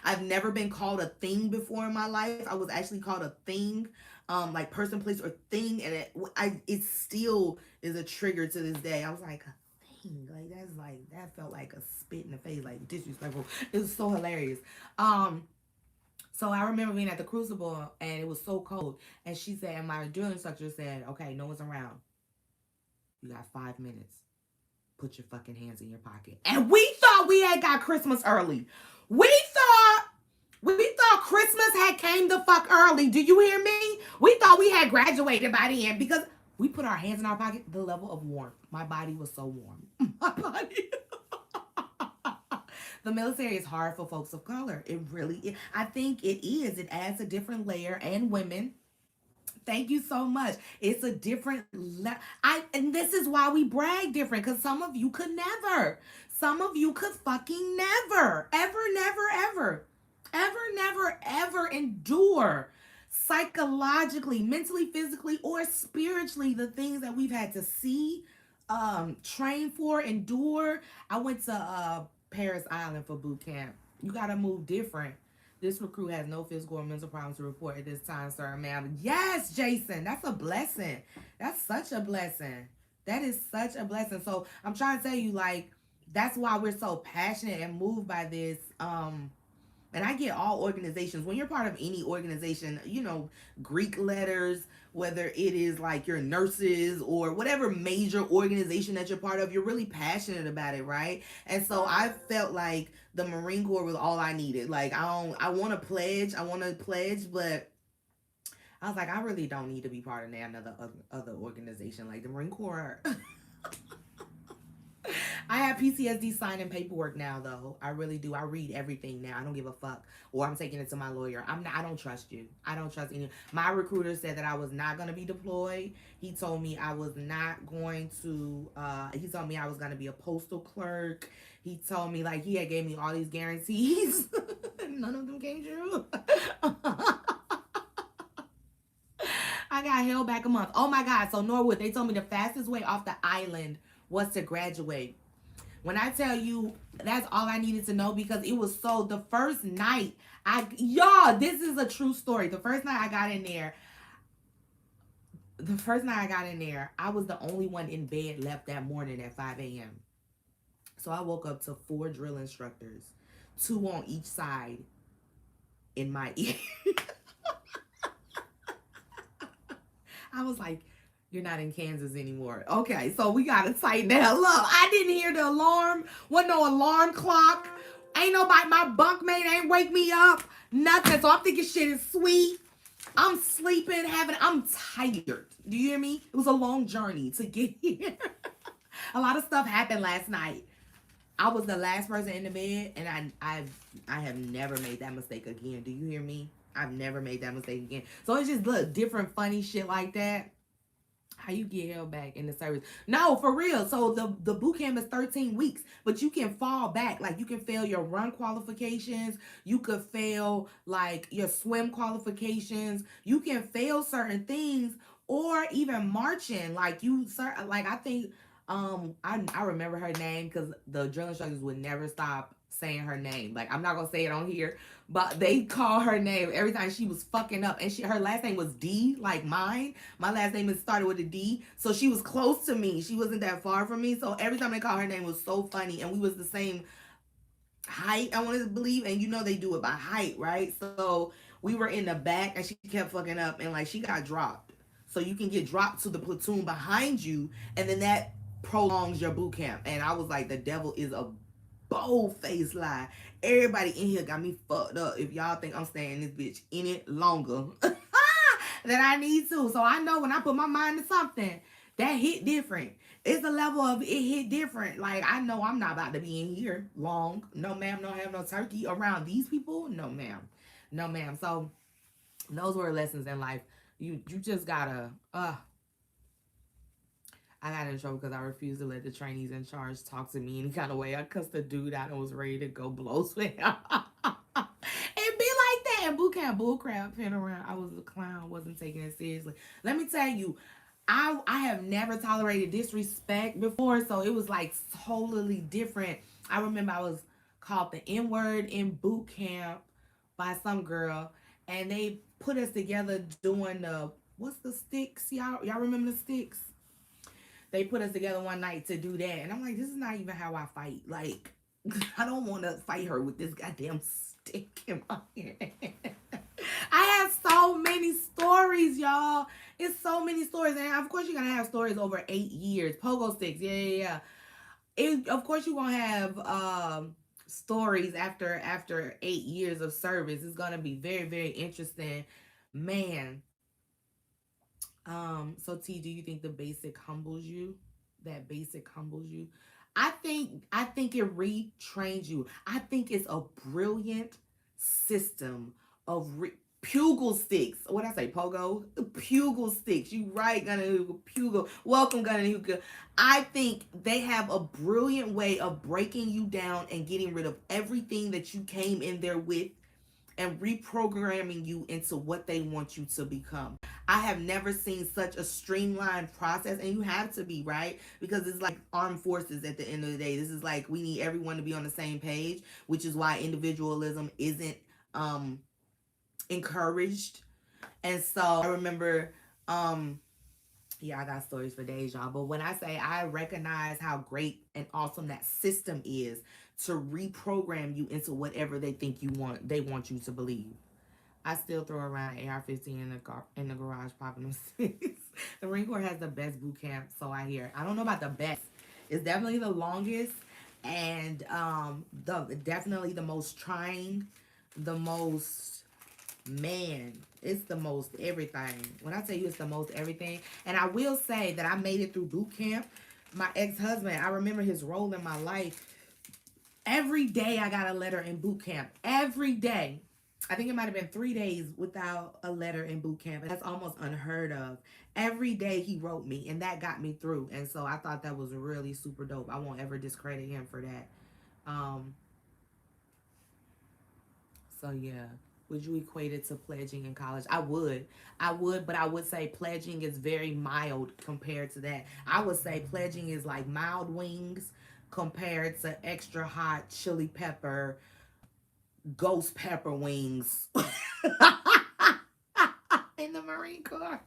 I've never been called a thing before in my life. I was actually called a thing, like person, place, or thing, and it still is a trigger to this day. I was like, a thing, like that felt like a spit in the face, like disrespectful. It was so hilarious. So I remember being at the Crucible, and it was so cold, and she said, and my drill instructor said, "Okay, no one's around. You got 5 minutes." put your fucking hands in your pocket. And we thought we had got Christmas early. We thought Christmas had came the fuck early. Do you hear me? We thought we had graduated by the end because we put our hands in our pocket. The level of warmth. My body was so warm. My body. The military is hard for folks of color. It really is. I think it is. It adds a different layer, and women. Thank you so much. It's a different and this is why we brag different, because some of you could never. Some of you could fucking never. Ever endure psychologically, mentally, physically, or spiritually the things that we've had to see, train for, endure. I went to Paris Island for boot camp. You gotta move different. This recruit has no physical or mental problems to report at this time, sir, ma'am. Yes, Jason, that's a blessing. That's such a blessing. That is such a blessing. So I'm trying to tell you, like, that's why we're so passionate and moved by this. And I get all organizations. When you're part of any organization, you know, Greek letters, whether it is like your nurses or whatever major organization that you're part of, you're really passionate about it, right? And so I felt like the Marine Corps was all I needed. Like, I want to pledge, but I was like, I really don't need to be part of another other organization. Like the Marine Corps. I have PTSD signing paperwork now, though. I really do. I read everything now. I don't give a fuck. Or I'm taking it to my lawyer. I don't trust you. I don't trust any. My recruiter said that I was not going to be deployed. He told me I was not going to, he told me I was going to be a postal clerk. He told me, like, he had gave me all these guarantees. None of them came true. I got held back a month. Oh my God. So Norwood, they told me the fastest way off the island was to graduate. When I tell you, that's all I needed to know, because it was so, the first night, y'all, this is a true story. The first night I got in there, I was the only one in bed left that morning at 5 a.m. So I woke up to 4 drill instructors, 2 on each side in my ear. I was like, you're not in Kansas anymore. Okay, so we gotta tighten the hell up. I didn't hear the alarm. Wasn't no alarm clock. Ain't nobody, my bunkmate ain't wake me up. Nothing. So I'm thinking shit is sweet. I'm sleeping, I'm tired. Do you hear me? It was a long journey to get here. A lot of stuff happened last night. I was the last person in the bed, and I have never made that mistake again. Do you hear me? I've never made that mistake again. So it's just different funny shit like that. How you get held back in the service? No, for real. So the boot camp is 13 weeks, but you can fall back. Like, you can fail your run qualifications. You could fail like your swim qualifications. You can fail certain things, or even marching. Like I think I remember her name because the drill instructors would never stop saying her name. Like, I'm not gonna say it on here, but they call her name every time she was fucking up. And her last name was D, like mine. My last name is started with a D, so she was close to me. She wasn't that far from me, so every time they call her name was so funny. And we was the same height, I want to believe, and you know they do it by height, right? So we were in the back, and she kept fucking up, and like she got dropped. So you can get dropped to the platoon behind you, and then that prolongs your boot camp. And I was like, the devil is a bold-faced lie. Everybody in here got me fucked up if y'all think I'm staying this bitch any longer than I need to. So I know when I put my mind to something, that hit different. It's a level of it hit different. Like, I know I'm not about to be in here long. No, ma'am. Don't have no turkey around these people. No, ma'am. No, ma'am. So those were lessons in life. You just gotta, I got in trouble because I refused to let the trainees in charge talk to me any kind of way. I cussed the dude out and was ready to go blow sweat. It be like that. And boot camp bullcrap pin around. I was a clown, wasn't taking it seriously. Let me tell you, I have never tolerated disrespect before, so it was like totally different. I remember I was called the N-word in boot camp by some girl, and they put us together doing what's the sticks? Y'all remember the sticks? They put us together one night to do that. And I'm like, this is not even how I fight. Like, I don't want to fight her with this goddamn stick in my hand. I have so many stories, y'all. It's so many stories. And of course, you're going to have stories over 8 years. Pogo sticks. Yeah. of course you're gonna have stories after 8 years of service. It's gonna be very, very interesting, man. So T, do you think the basic humbles you? That basic humbles you? I think it retrains you. I think it's a brilliant system of pugil sticks. What I say, pogo? Pugil sticks. You right, Gunna Hookah. Pugil. Welcome, Gunna Hookah. I think they have a brilliant way of breaking you down and getting rid of everything that you came in there with and reprogramming you into what they want you to become. I have never seen such a streamlined process, and you have to be, right? Because it's like armed forces at the end of the day. This is like we need everyone to be on the same page, which is why individualism isn't um encouraged. And so I remember yeah, I got stories for days, y'all. But when I say I recognize how great and awesome that system is to reprogram you into whatever they think you want, they want you to believe. I still throw around an AR-15 in the garage popping them sticks. The Marine Corps has the best boot camp, so I hear. I don't know about the best. It's definitely the longest and the definitely the most trying, the most, man, it's the most everything. When I tell you it's the most everything, and I will say that I made it through boot camp. My ex-husband, I remember his role in my life. Every day I got a letter in boot camp. Every day. I think it might have been 3 days without a letter in boot camp. And that's almost unheard of. Every day he wrote me, and that got me through. And so I thought that was really super dope. I won't ever discredit him for that. Um, so yeah. Would you equate it to pledging in college? I would. I would, but I would say pledging is very mild compared to that. I would say pledging is like mild wings compared to extra hot chili pepper, ghost pepper wings in the Marine Corps.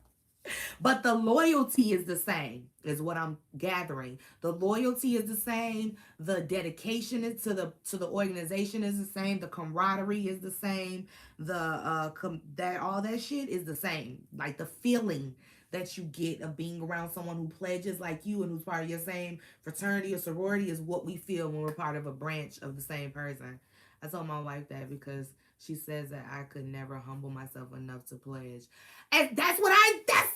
But the loyalty is the same, is what I'm gathering. The loyalty is the same. The dedication is to the organization is the same. The camaraderie is the same. The that all that shit is the same. Like the feeling that you get of being around someone who pledges like you and who's part of your same fraternity or sorority is what we feel when we're part of a branch of the same person. I told my wife that because she says that I could never humble myself enough to pledge. And that's what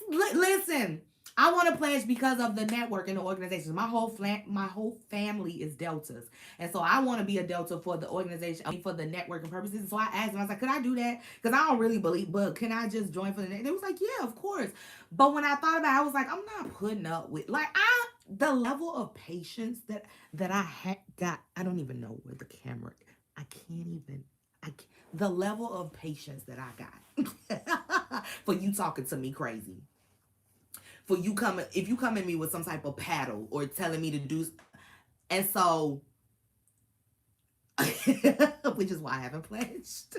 listen. I want to pledge because of the network and the organizations. My whole family is Deltas. And so I want to be a Delta for the organization, I mean, for the networking purposes. And so I asked them, I was like, could I do that? Because I don't really believe, but can I just join for the net? They was like, yeah, of course. But when I thought about it, I was like, I'm not putting up with, like, the level of patience that I had got, I don't even know where the camera, I can't even, the level of patience that I got for you talking to me crazy. For you coming, if you come at me with some type of paddle or telling me to do, and so, which is why I haven't pledged.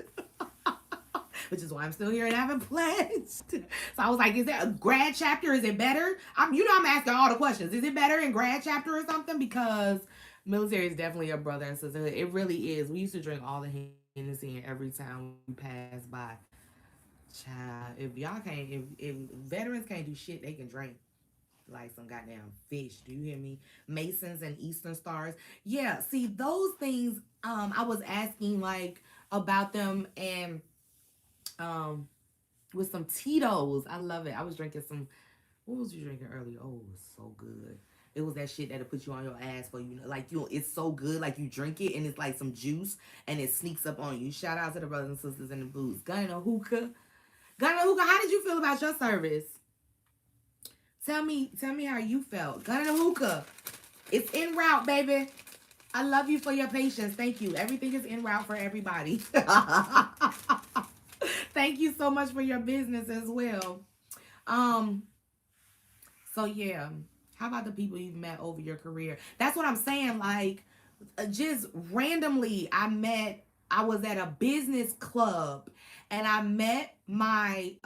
Which is why I'm still here and haven't pledged. So I was like, is that a grad chapter? Is it better? I'm asking all the questions. Is it better in grad chapter or something? Because military is definitely a brother and sister. It really is. We used to drink all the Hennessy in every time we pass by. Child, if y'all can't, if veterans can't do shit, they can drink like some goddamn fish. Do you hear me? Masons and Eastern Stars. Yeah, see those things. I was asking like about them and with some Tito's. I love it. I was drinking some. What was you drinking earlier? Oh, it was so good. It was that shit that'll put you on your ass for like it's so good. Like you drink it and it's like some juice and it sneaks up on you. Shout out to the brothers and sisters in the booths. Gunna Hookah. Gunna Hookah, how did you feel about your service? Tell me how you felt. Gunna Hookah. It's en route, baby. I love you for your patience. Thank you. Everything is en route for everybody. Thank you so much for your business as well. So yeah. How about the people you've met over your career? That's what I'm saying. Like, just randomly, I was at a business club and I met my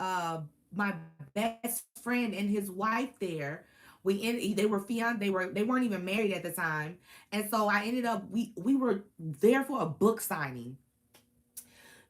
best friend and his wife there. They weren't even married at the time. And so I ended up we were there for a book signing.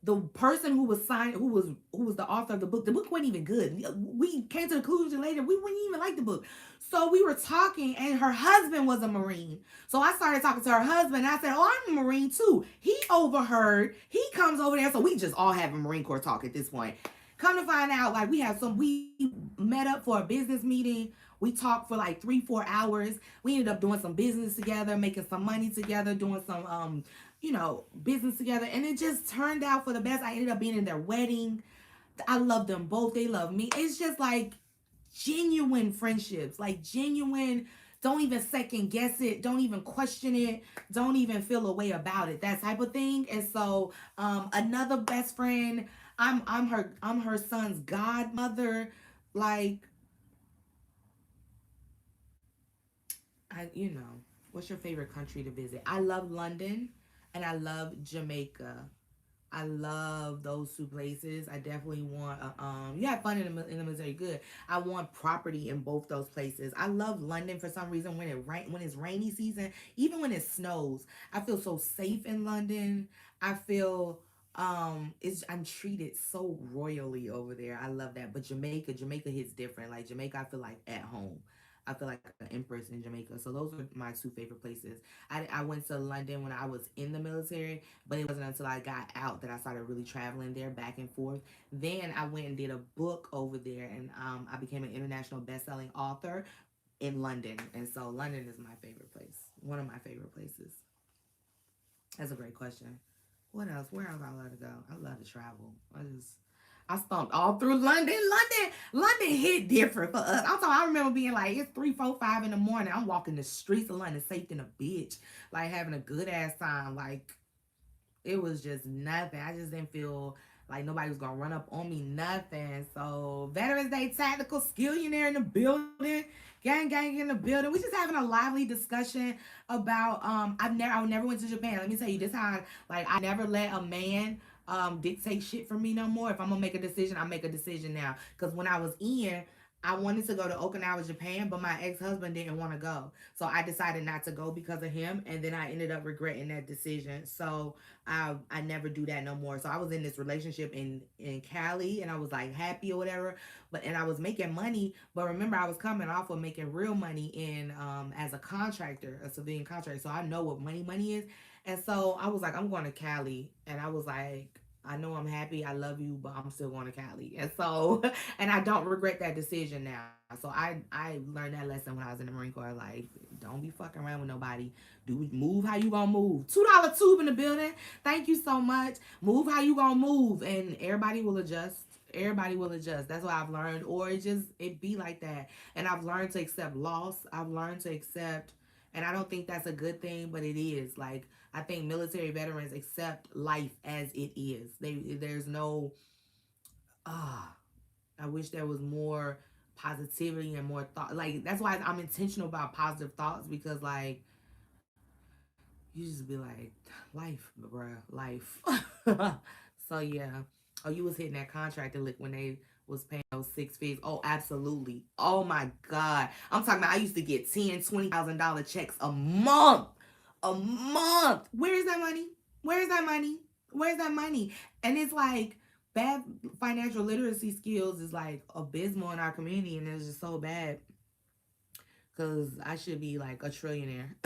the person who was signed, who was the author of the book wasn't even good. We came to the conclusion later we wouldn't even like the book. So we were talking, and her husband was a Marine. So I started talking to her husband, and I said, "Oh, I'm a Marine too." He overheard. He comes over there, so we just all have a Marine Corps talk at this point. Come to find out, like we met up for a business meeting. We talked for like 3-4 hours. We ended up doing some business together, making some money together, doing some business together, and it just turned out for the best. I ended up being in their wedding. I love them both. They love me. It's just like genuine friendships, like genuine. Don't even second guess it. Don't even question it. Don't even feel a way about it. That type of thing. And so, another best friend. I'm her son's godmother. Like, what's your favorite country to visit? I love London, and I love Jamaica. I love those two places. I definitely want. You have fun in the military, good. I want property in both those places. I love London for some reason when it's rainy season, even when it snows. I feel so safe in London. I feel I'm treated so royally over there. I love that. But Jamaica hits different. Like Jamaica, I feel like at home. I feel like an empress in Jamaica. So those are my two favorite places. I went to London when I was in the military, but it wasn't until I got out that I started really traveling there back and forth. Then I went and did a book over there, and I became an international best-selling author in London. And so London is my favorite place, one of my favorite places. That's a great question. What else? Where else I love to go? I love to travel. I stomped all through London. London hit different for us. I remember being like, it's 3, 4, 5 in the morning. I'm walking the streets of London, safe than a bitch, like having a good ass time. Like it was just nothing. I just didn't feel like nobody was gonna run up on me, nothing. So Veterans Day tactical skillionaire in the building, gang in the building. We just having a lively discussion about I never went to Japan. Let me tell you this how I never let a man dictate shit for me no more. If I'm gonna make a decision, I make a decision now. Cause when I was in, I wanted to go to Okinawa, Japan, but my ex-husband didn't want to go. So I decided not to go because of him, and then I ended up regretting that decision. So I never do that no more. So I was in this relationship in Cali, and I was like happy or whatever, and I was making money. But remember, I was coming off of making real money in as a contractor, a civilian contractor. So I know what money is. And so I was like, I'm going to Cali, and I was like, I know I'm happy, I love you, but I'm still going to Cali. And so, and I don't regret that decision now. So I learned that lesson when I was in the Marine Corps. Like, don't be fucking around with nobody. Move how you gonna move. $2 tube in the building. Thank you so much. Move how you gonna move, and everybody will adjust. Everybody will adjust. That's what I've learned. Or it be like that. And I've learned to accept loss. I've learned to accept, and I don't think that's a good thing, but it is. Like, I think military veterans accept life as it is. There's no ah. I wish there was more positivity and more thought. Like that's why I'm intentional about positive thoughts, because like you just be like, life, bruh, life. So yeah. Oh, you was hitting that contract lick when they was paying those 6 fees. Oh, absolutely. Oh my God. I'm talking about I used to get $10,000, $20,000 checks a month. A month. Where is that money? Where's that money? Where's that money? And it's like bad financial literacy skills is like abysmal in our community, and it's just so bad because I should be like a trillionaire.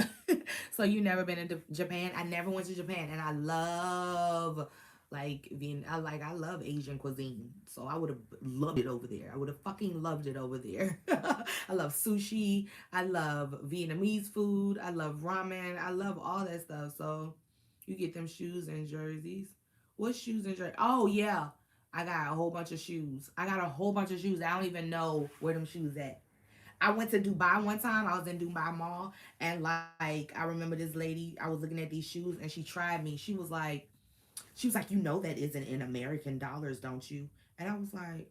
So you never been into Japan? I never went to Japan, and I love I love Asian cuisine. So I would have loved it over there. I would have fucking loved it over there. I love sushi. I love Vietnamese food. I love ramen. I love all that stuff. So you get them shoes and jerseys. What shoes and jerseys? Oh yeah. I got a whole bunch of shoes. I got a whole bunch of shoes. I don't even know where them shoes at. I went to Dubai one time. I was in Dubai Mall, and like I remember this lady. I was looking at these shoes, and she tried me. She was like, you know that isn't in American dollars, don't you? And I was like,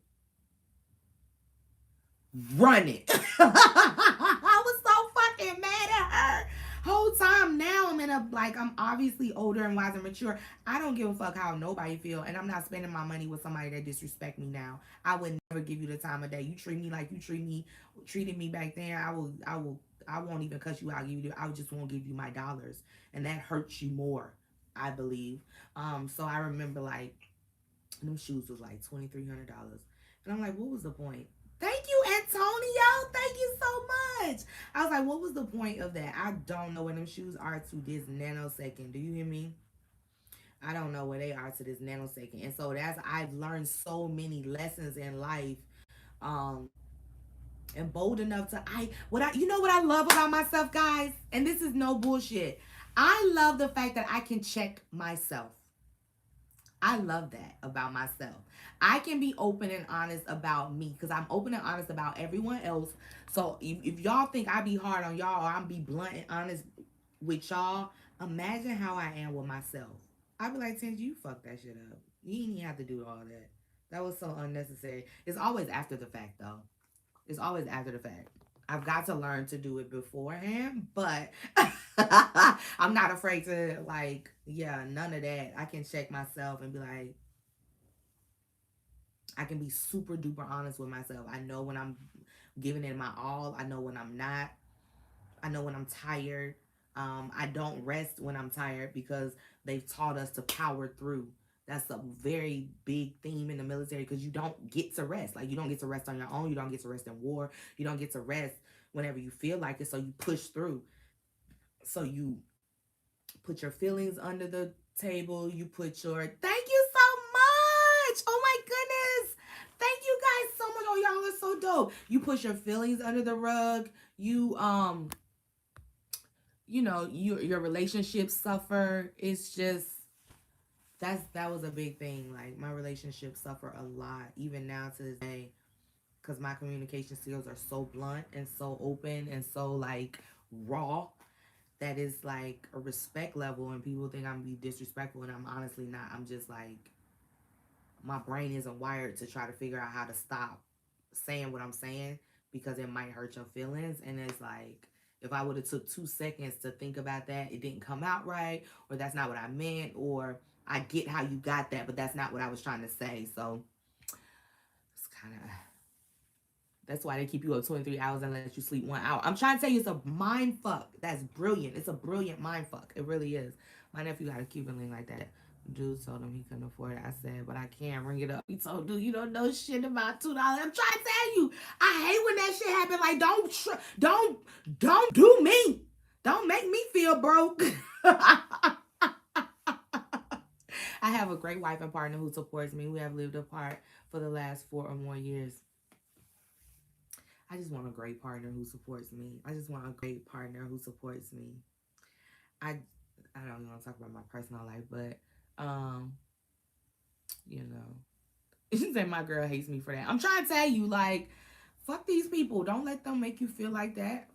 run it. I was so fucking mad at her. Whole time now I'm obviously older and wise and mature. I don't give a fuck how nobody feel, and I'm not spending my money with somebody that disrespect me now. I would never give you the time of day. You treat me like you treated me back then. I won't even cuss you out. I just won't give you my dollars, and that hurts you more, I believe. So I remember like And them shoes was like $2,300. And I'm like, what was the point? Thank you, Antonio. Thank you so much. I was like, what was the point of that? I don't know where them shoes are to this nanosecond. Do you hear me? I don't know where they are to this nanosecond. And so that's I've learned so many lessons in life. Um and bold enough to I what I you know what I love about myself, guys? And this is no bullshit. I love the fact that I can check myself. I love that about myself. I can be open and honest about me because I'm open and honest about everyone else. So if y'all think I be hard on y'all or I'm be blunt and honest with y'all, imagine how I am with myself. I'd be like, Tinge, you fuck that shit up. You didn't even have to do all that. That was so unnecessary. It's always after the fact, though. It's always after the fact. I've got to learn to do it beforehand, but I'm not afraid to, like, yeah, none of that. I can check myself and be like, I can be super duper honest with myself. I know when I'm giving it my all. I know when I'm not. I know when I'm tired. I don't rest when I'm tired because they've taught us to power through. That's a very big theme in the military because you don't get to rest. Like, you don't get to rest on your own. You don't get to rest in war. You don't get to rest whenever you feel like it. So you push through. So you put your feelings under the table. You put your thank you so much. Oh my goodness. Thank you guys so much. Oh, y'all are so dope. You push your feelings under the rug. Your relationships suffer. It's just that was a big thing. Like, my relationships suffer a lot even now to this day because my communication skills are so blunt and so open and so like raw that is like a respect level, and people think I'm be disrespectful, and I'm honestly not. I'm just like, my brain isn't wired to try to figure out how to stop saying what I'm saying because it might hurt your feelings. And it's like, if I would have took 2 seconds to think about that, it didn't come out right, or that's not what I meant, or I get how you got that, but that's not what I was trying to say. So it's kind of that's why they keep you up 23 hours and let you sleep 1 hour. I'm trying to tell you, it's a mind fuck. That's brilliant. It's a brilliant mind fuck. It really is. My nephew got a Cuban link like that. Dude told him he couldn't afford it. I said, but I can't ring it up. He told dude, you don't know shit about $2. I'm trying to tell you, I hate when that shit happen. Like, don't do me. Don't make me feel broke. I have a great wife and partner who supports me. We have lived apart for the last 4 or more years. I just want a great partner who supports me. I just want a great partner who supports me. I I don't even want to talk about my personal life, but um, you know, you say my girl hates me for that. I'm trying to tell you, like, fuck these people. Don't let them make you feel like that.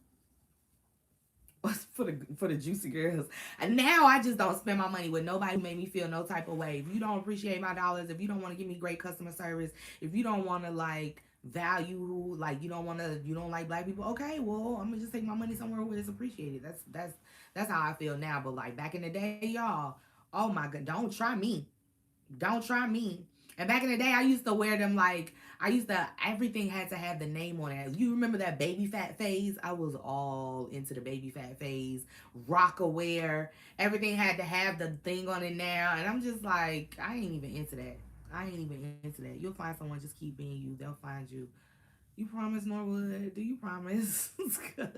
For the juicy girls. And now I just don't spend my money with nobody who made me feel no type of way. If you don't appreciate my dollars, if you don't want to give me great customer service, if you don't want to like value, like you don't like black people, okay, well, I'm gonna just take my money somewhere where it's appreciated. That's how I feel now. But like back in the day, y'all, oh my god, don't try me. Don't try me. And back in the day, I used to wear them like everything had to have the name on it. You remember that baby fat phase? I was all into the baby fat phase. Rockaware. Everything had to have the thing on it now. And I'm just like, I ain't even into that. I ain't even into that. You'll find someone, just keep being you. They'll find you. You promise, Norwood? Do you promise? Because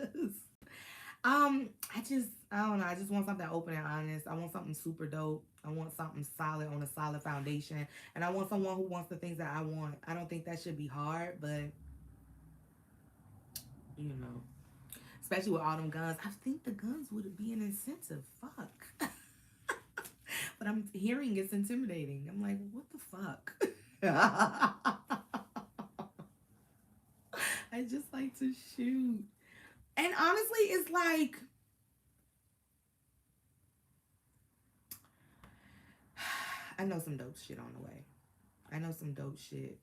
I don't know. I just want something open and honest. I want something super dope. I want something solid on a solid foundation. And I want someone who wants the things that I want. I don't think that should be hard, but you know, especially with all them guns, I think the guns would be an incentive. Fuck. But I'm hearing it's intimidating. I'm like, what the fuck? I just like to shoot. And honestly, it's like, I know some dope shit on the way. I know some dope shit.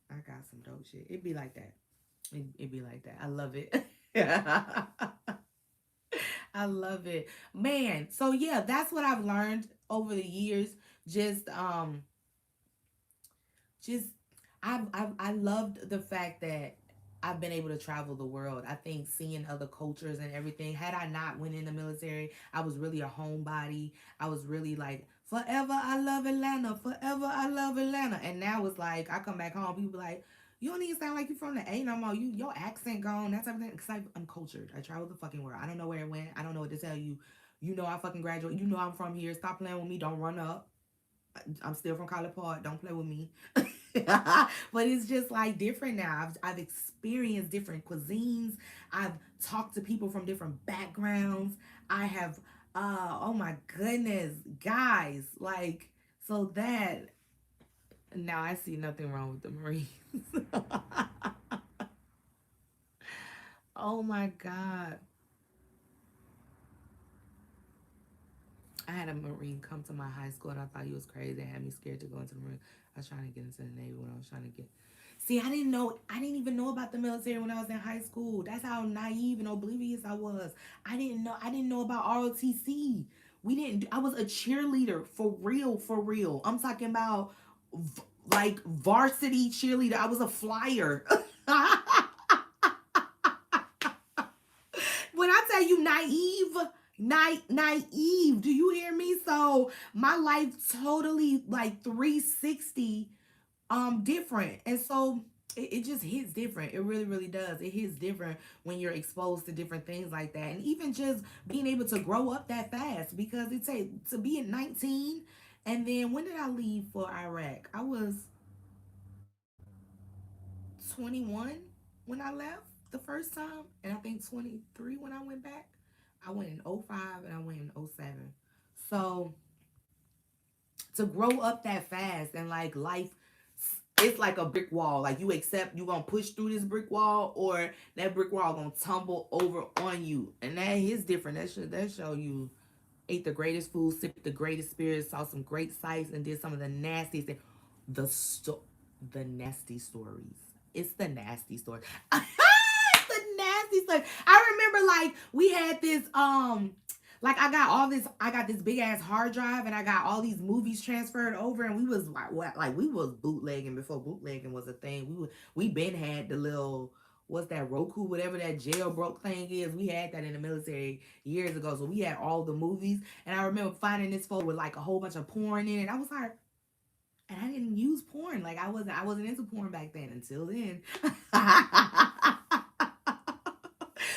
I got some dope shit. It'd be like that. It'd be like that. I love it. I love it. Man, so yeah, that's what I've learned over the years. Just just I loved the fact that I've been able to travel the world. I think seeing other cultures and everything. Had I not went in the military, I was really a homebody. I was really like forever I love Atlanta, forever I love Atlanta. And now it's like I come back home, people like, you don't even sound like you from the A no more. Your accent gone. That's everything. Because I'm cultured. I travel the fucking world. I don't know where it went. I don't know what to tell you. You know I fucking graduate. You know I'm from here. Stop playing with me. Don't run up. I'm still from College Park. Don't play with me. But it's just like different now. I've experienced different cuisines. I've talked to people from different backgrounds. I have, oh my goodness, guys, like, so that, now I see nothing wrong with the Marines. Oh my God. I had a Marine come to my high school and I thought he was crazy. It had me scared to go into the Marine. I was trying to get into the Navy when I was trying to get. See, I didn't even know about the military when I was in high school. That's how naive and oblivious I was. I didn't know about ROTC. We didn't, I was a cheerleader for real, for real. I'm talking about like varsity cheerleader. I was a flyer. When I tell you naive, naive, do you hear me? So my life totally like 360 different. And so it just hits different. It really, really does. It hits different when you're exposed to different things like that. And even just being able to grow up that fast, because it takes to be at 19. And then when did I leave for Iraq? I was 21 when I left the first time, and I think 23 when I went back. I went in '05 and I went in '07. So to grow up that fast, and like life, it's like a brick wall. Like you accept you gonna push through this brick wall, or that brick wall gonna tumble over on you. And that is different. That show you ate the greatest food, sipped the greatest spirits, saw some great sights, and did some of the nastiest things. The sto- the nasty stories. It's the nasty story. It's the nasty story. I remember like we had this like I got this big ass hard drive, and I got all these movies transferred over, and we was like what, like we was bootlegging before bootlegging was a thing. We been had the little, what's that, Roku, whatever that jailbroke thing is. We had that in the military years ago. So we had all the movies. And I remember finding this folder with like a whole bunch of porn in it. I was like, and I didn't use porn. Like I wasn't into porn back then until then.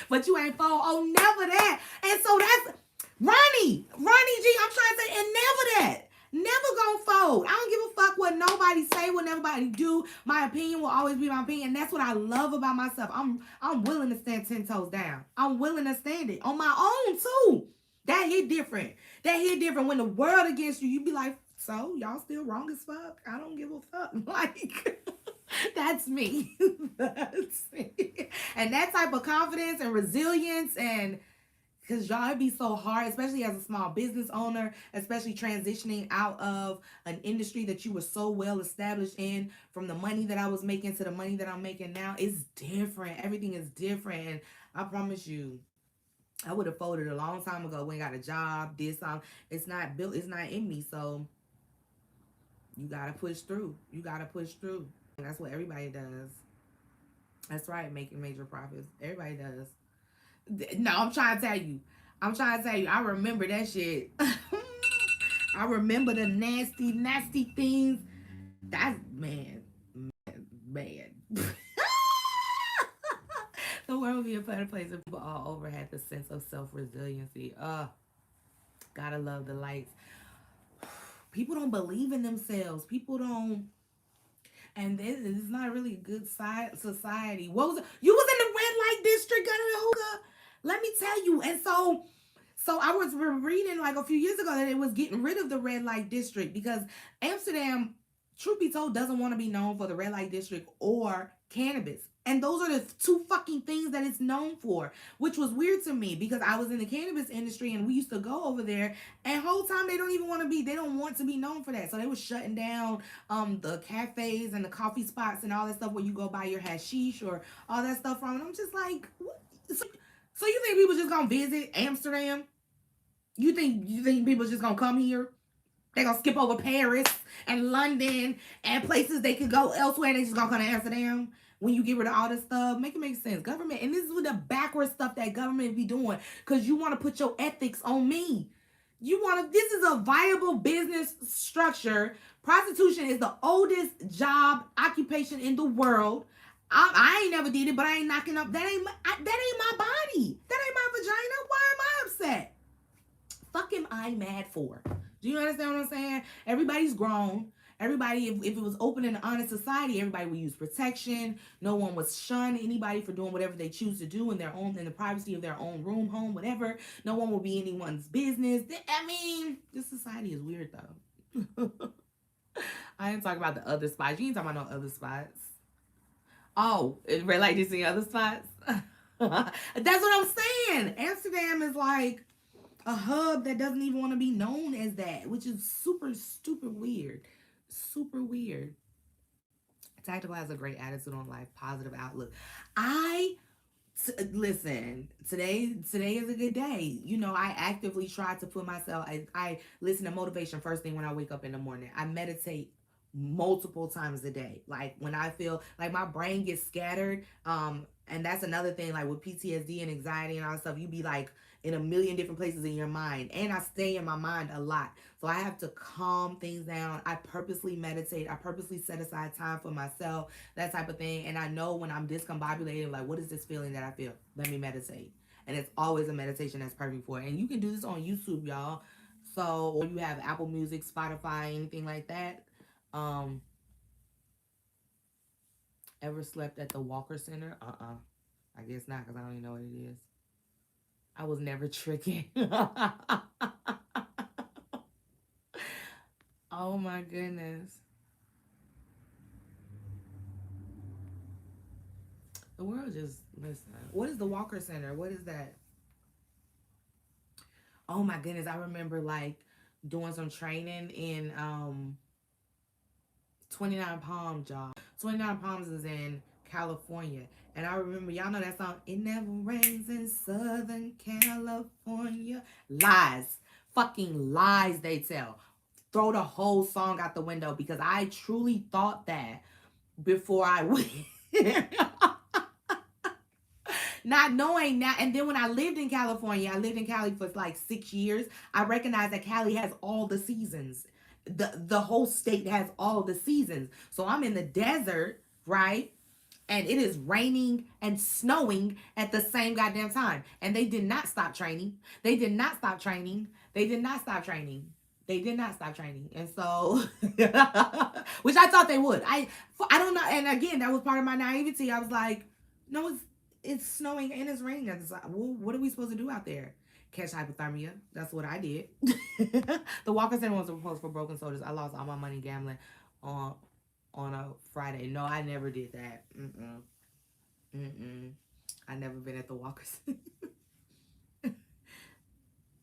But you ain't fall. Oh, never that. And so that's Ronnie G. I'm trying to say, and never that. Never gonna fold. I don't give a fuck what nobody say, what nobody do. My opinion will always be my opinion. And that's what I love about myself. I'm willing to stand 10 toes down. I'm willing to stand it on my own too. That hit different. That hit different. When the world against you, you be like, so y'all still wrong as fuck? I don't give a fuck. Like that's me. That's me. And that type of confidence and resilience, and because y'all, it'd be so hard, especially as a small business owner, especially transitioning out of an industry that you were so well established in, from the money that I was making to the money that I'm making now. It's different. Everything is different. And I promise you, I would have folded a long time ago. When got a job, did something. It's not built, it's not in me. So you gotta push through. You gotta push through. And that's what everybody does. That's right, making major profits. Everybody does. No, I'm trying to tell you. I remember that shit. I remember the nasty, nasty things. That's man. The world would be a better place if people all over had the sense of self resiliency. Gotta love the lights. People don't believe in themselves. People don't. And this is not really a good society. What was it? You was in the red light district under the hookah. Let me tell you. And so I was reading like a few years ago that it was getting rid of the red light district because Amsterdam, truth be told, doesn't want to be known for the red light district or cannabis. And those are the two fucking things that it's known for, which was weird to me because I was in the cannabis industry and we used to go over there, and whole time they don't want to be known for that. So they were shutting down the cafes and the coffee spots and all that stuff where you go buy your hashish or all that stuff from. And I'm just like, what? So you think people just gonna visit Amsterdam? You think people just gonna come here? They gonna skip over Paris and London and places they could go elsewhere, and they just gonna come to Amsterdam? When you get rid of all this stuff, make it make sense. Government, and this is with the backwards stuff that government be doing, because you want to put your ethics on me. You want to, this is a viable business structure. Prostitution is the oldest job occupation in the world. I ain't never did it, but I ain't knocking up. That ain't my body. That ain't my vagina. Why am I upset? Fuck am I mad for? Do you understand what I'm saying? Everybody's grown. Everybody, if it was open and honest society, everybody would use protection. No one would shun anybody for doing whatever they choose to do in their own, in the privacy of their own room, home, whatever. No one will be anyone's business. I mean, this society is weird though. I ain't talking about the other spots. You ain't talking about no other spots. Oh, like you see other spots. That's what I'm saying. Amsterdam is like a hub that doesn't even want to be known as that, which is super, stupid weird. Super weird. Tactical has a great attitude on life, positive outlook. Listen, today is a good day. You know, I actively try to put myself, I listen to motivation first thing when I wake up in the morning. I meditate multiple times a day. Like when I feel like my brain gets scattered, and that's another thing, like with PTSD and anxiety and all that stuff, you be like in a million different places in your mind, and I stay in my mind a lot, so I have to calm things down. I purposely meditate. I purposely set aside time for myself, that type of thing. And I know when I'm discombobulated, like, what is this feeling that I feel? Let me meditate. And it's always a meditation that's perfect for it. And you can do this on YouTube, y'all. So, or you have Apple Music, Spotify, anything like that. Um, Ever slept at the Walker Center? I guess not, because I don't even know what it is. I was never tricking. Oh my goodness. The world just, listen. What is the Walker Center? What is that? Oh my goodness. I remember like doing some training in 29 Palms, y'all. 29 Palms is in California. And I remember, y'all know that song, It Never Rains in Southern California. Lies. Fucking lies they tell. Throw the whole song out the window, because I truly thought that before I went. Not knowing that. And then when I lived in California, I lived in Cali for like 6 years. I recognized that Cali has all the seasons. The whole state has all the seasons. So I'm in the desert, right? And it is raining and snowing at the same goddamn time. And they did not stop training. They did not stop training. They did not stop training. They did not stop training. And so, which I thought they would. I don't know. And again, that was part of my naivety. I was like, no, it's snowing and it's raining. Well, what are we supposed to do out there? Catch hypothermia. That's what I did. The Walker Center was supposed for broken soldiers. I lost all my money gambling on a Friday. No, I never did that. I never been at the Walker Center.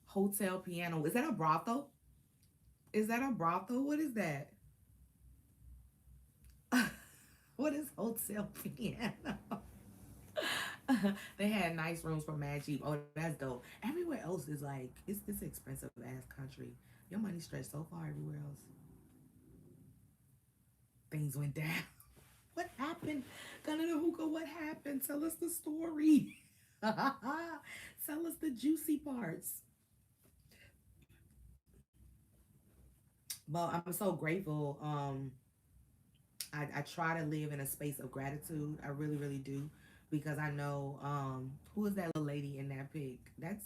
Hotel piano. Is that a brothel? Is that a brothel? What is that? What is hotel piano? They had nice rooms for mad cheap. Oh, that's dope. Everywhere else is like, it's this expensive ass country. Your money stretched so far everywhere else. Things went down. What happened? Gunna the hookah, what happened? Tell us the story. Tell us the juicy parts. Well, I'm so grateful. I try to live in a space of gratitude. I really, really do. Because I know, who is that little lady in that pic? That's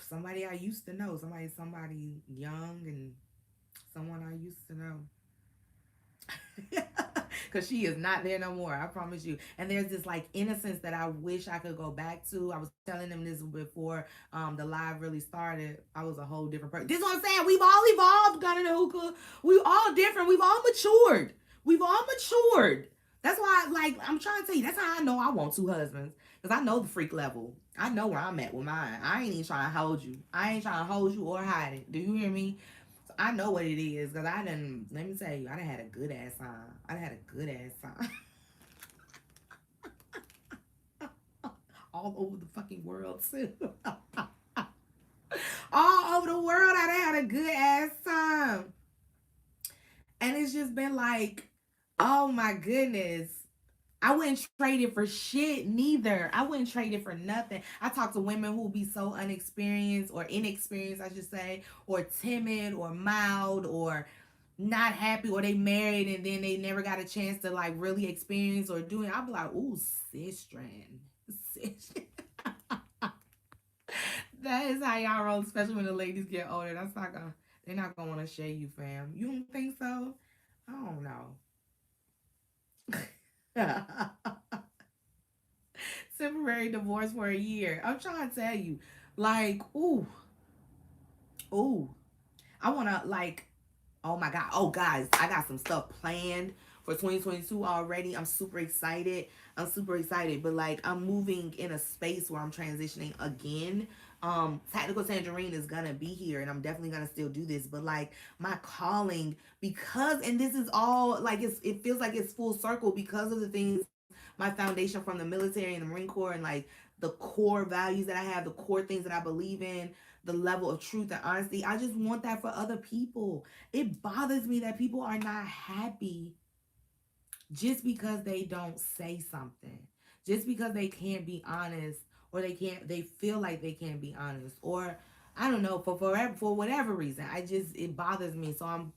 somebody I used to know. Somebody young and someone I used to know. Because she is not there no more, I promise you. And there's this like innocence that I wish I could go back to. I was telling them this before the live really started. I was a whole different person. This is what I'm saying. We've all evolved, got in the hookah. We all different. We've all matured. We've all matured. That's why, like, I'm trying to tell you, that's how I know I want two husbands. Because I know the freak level. I know where I'm at with mine. I ain't even trying to hold you. I ain't trying to hold you or hide it. Do you hear me? I know what it is, because I done, let me tell you, I done had a good ass time. I done had a good ass time. All over the fucking world, too. All over the world, I done had a good ass time. And it's just been like, oh my goodness. I wouldn't trade it for shit neither. I wouldn't trade it for nothing. I talk to women who be so unexperienced or inexperienced, I should say, or timid or mild or not happy, or they married and then they never got a chance to like really experience or do it. I'll be like, ooh, sis strand. Sis. That is how y'all roll, especially when the ladies get older. That's not gonna they're not gonna want to share you, fam. You don't think so? I don't know. Temporary divorce for a year. I'm trying to tell you, like, ooh, I wanna like, oh my god, oh guys, I got some stuff planned for 2022 already. I'm super excited. I'm super excited, but like, I'm moving in a space where I'm transitioning again. Tactical Tangerine is gonna be here, and I'm definitely gonna still do this. But like, my calling, because, and this is all like, it feels like it's full circle because of the things, my foundation from the military and the Marine Corps, and like the core values that I have, the core things that I believe in, the level of truth and honesty. I just want that for other people. It bothers me that people are not happy just because they don't say something, just because they can't be honest, or they feel like they can't be honest, or I don't know, for whatever reason. It bothers me. So I'm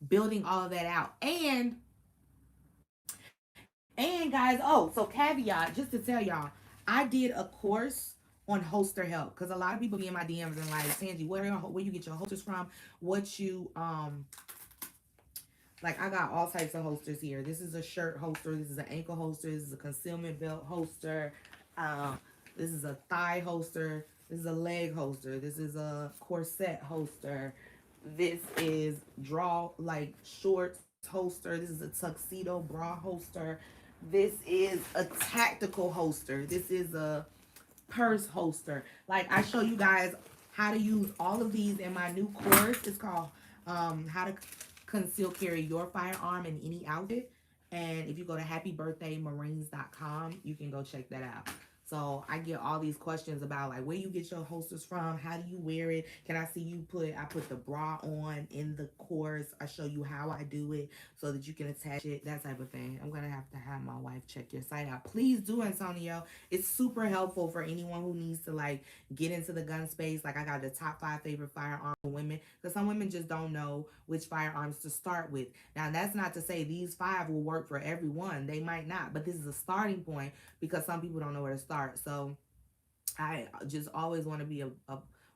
building all of that out. And guys, oh, so caveat, just to tell y'all, I did a course on holster help, because a lot of people be in my DMs and like, Tangi, where you get your holsters from, what you like, I got all types of holsters here. This is a shirt holster, this is an ankle holster, this is a concealment belt holster, um, this is a thigh holster, this is a leg holster, this is a corset holster, this is draw like shorts holster, this is a tuxedo bra holster, this is a tactical holster, this is a purse holster. Like, I show you guys how to use all of these in my new course. It's called How to Conceal Carry Your Firearm in Any Outfit. And if you go to happybirthdaymarines.com, you can go check that out. So I get all these questions about like where you get your holsters from, how do you wear it? Can I see you I put the bra on in the course. I show you how I do it so that you can attach it, that type of thing. I'm gonna have to have my wife check your site out. Please do, Antonio. It's super helpful for anyone who needs to like get into the gun space. Like, I got the top 5 favorite firearms for women, because some women just don't know which firearms to start with. Now, that's not to say these 5 will work for everyone. They might not, but this is a starting point because some people don't know where to start. So I just always want to be a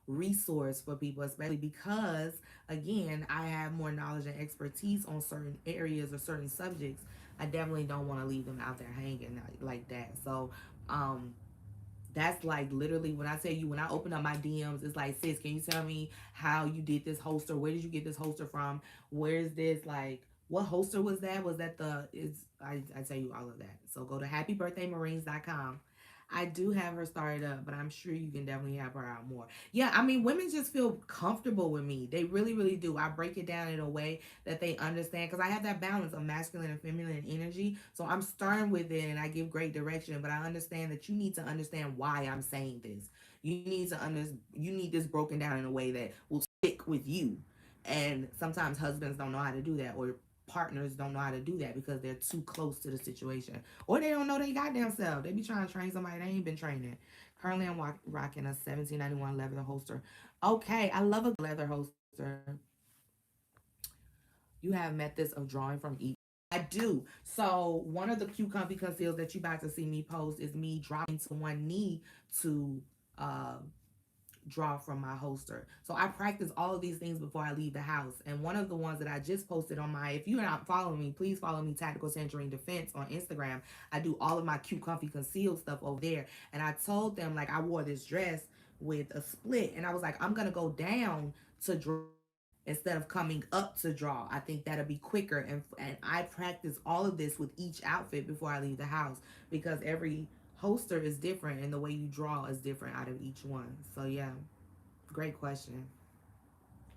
resource for people, especially because, again, I have more knowledge and expertise on certain areas or certain subjects. I definitely don't want to leave them out there hanging like that. So, um, that's like literally when I tell you, when I open up my DMs, it's like, sis, can you tell me how you did this holster? Where did you get this holster from? Where's this? Like, what holster was that? Was that I tell you all of that. So go to happybirthdaymarines.com. I do have her started up, but I'm sure you can definitely help her out more. Yeah, I mean, women just feel comfortable with me. They really, really do. I break it down in a way that they understand, because I have that balance of masculine and feminine energy. So I'm starting with it and I give great direction, but I understand that you need to understand why I'm saying this. You need this broken down in a way that will stick with you. And sometimes husbands don't know how to do that, or partners don't know how to do that because they're too close to the situation, or they don't know they goddamn self. They be trying to train somebody they ain't been training. Currently, I'm rocking a 1791 leather holster. Okay, I love a leather holster. You have methods of drawing from each. I do. So one of the cute comfy conceals that you about to see me post is me dropping to one knee to uh draw from my holster. So I practice all of these things before I leave the house. And one of the ones that I just posted on my, if you're not following me, please follow me, Tactical Tangerine Defense on Instagram. I do all of my cute, comfy, concealed stuff over there. And I told them, like, I wore this dress with a split, and I was like, I'm gonna go down to draw instead of coming up to draw. I think that'll be quicker. And I practice all of this with each outfit before I leave the house, because every holster is different and the way you draw is different out of each one. So yeah, great question.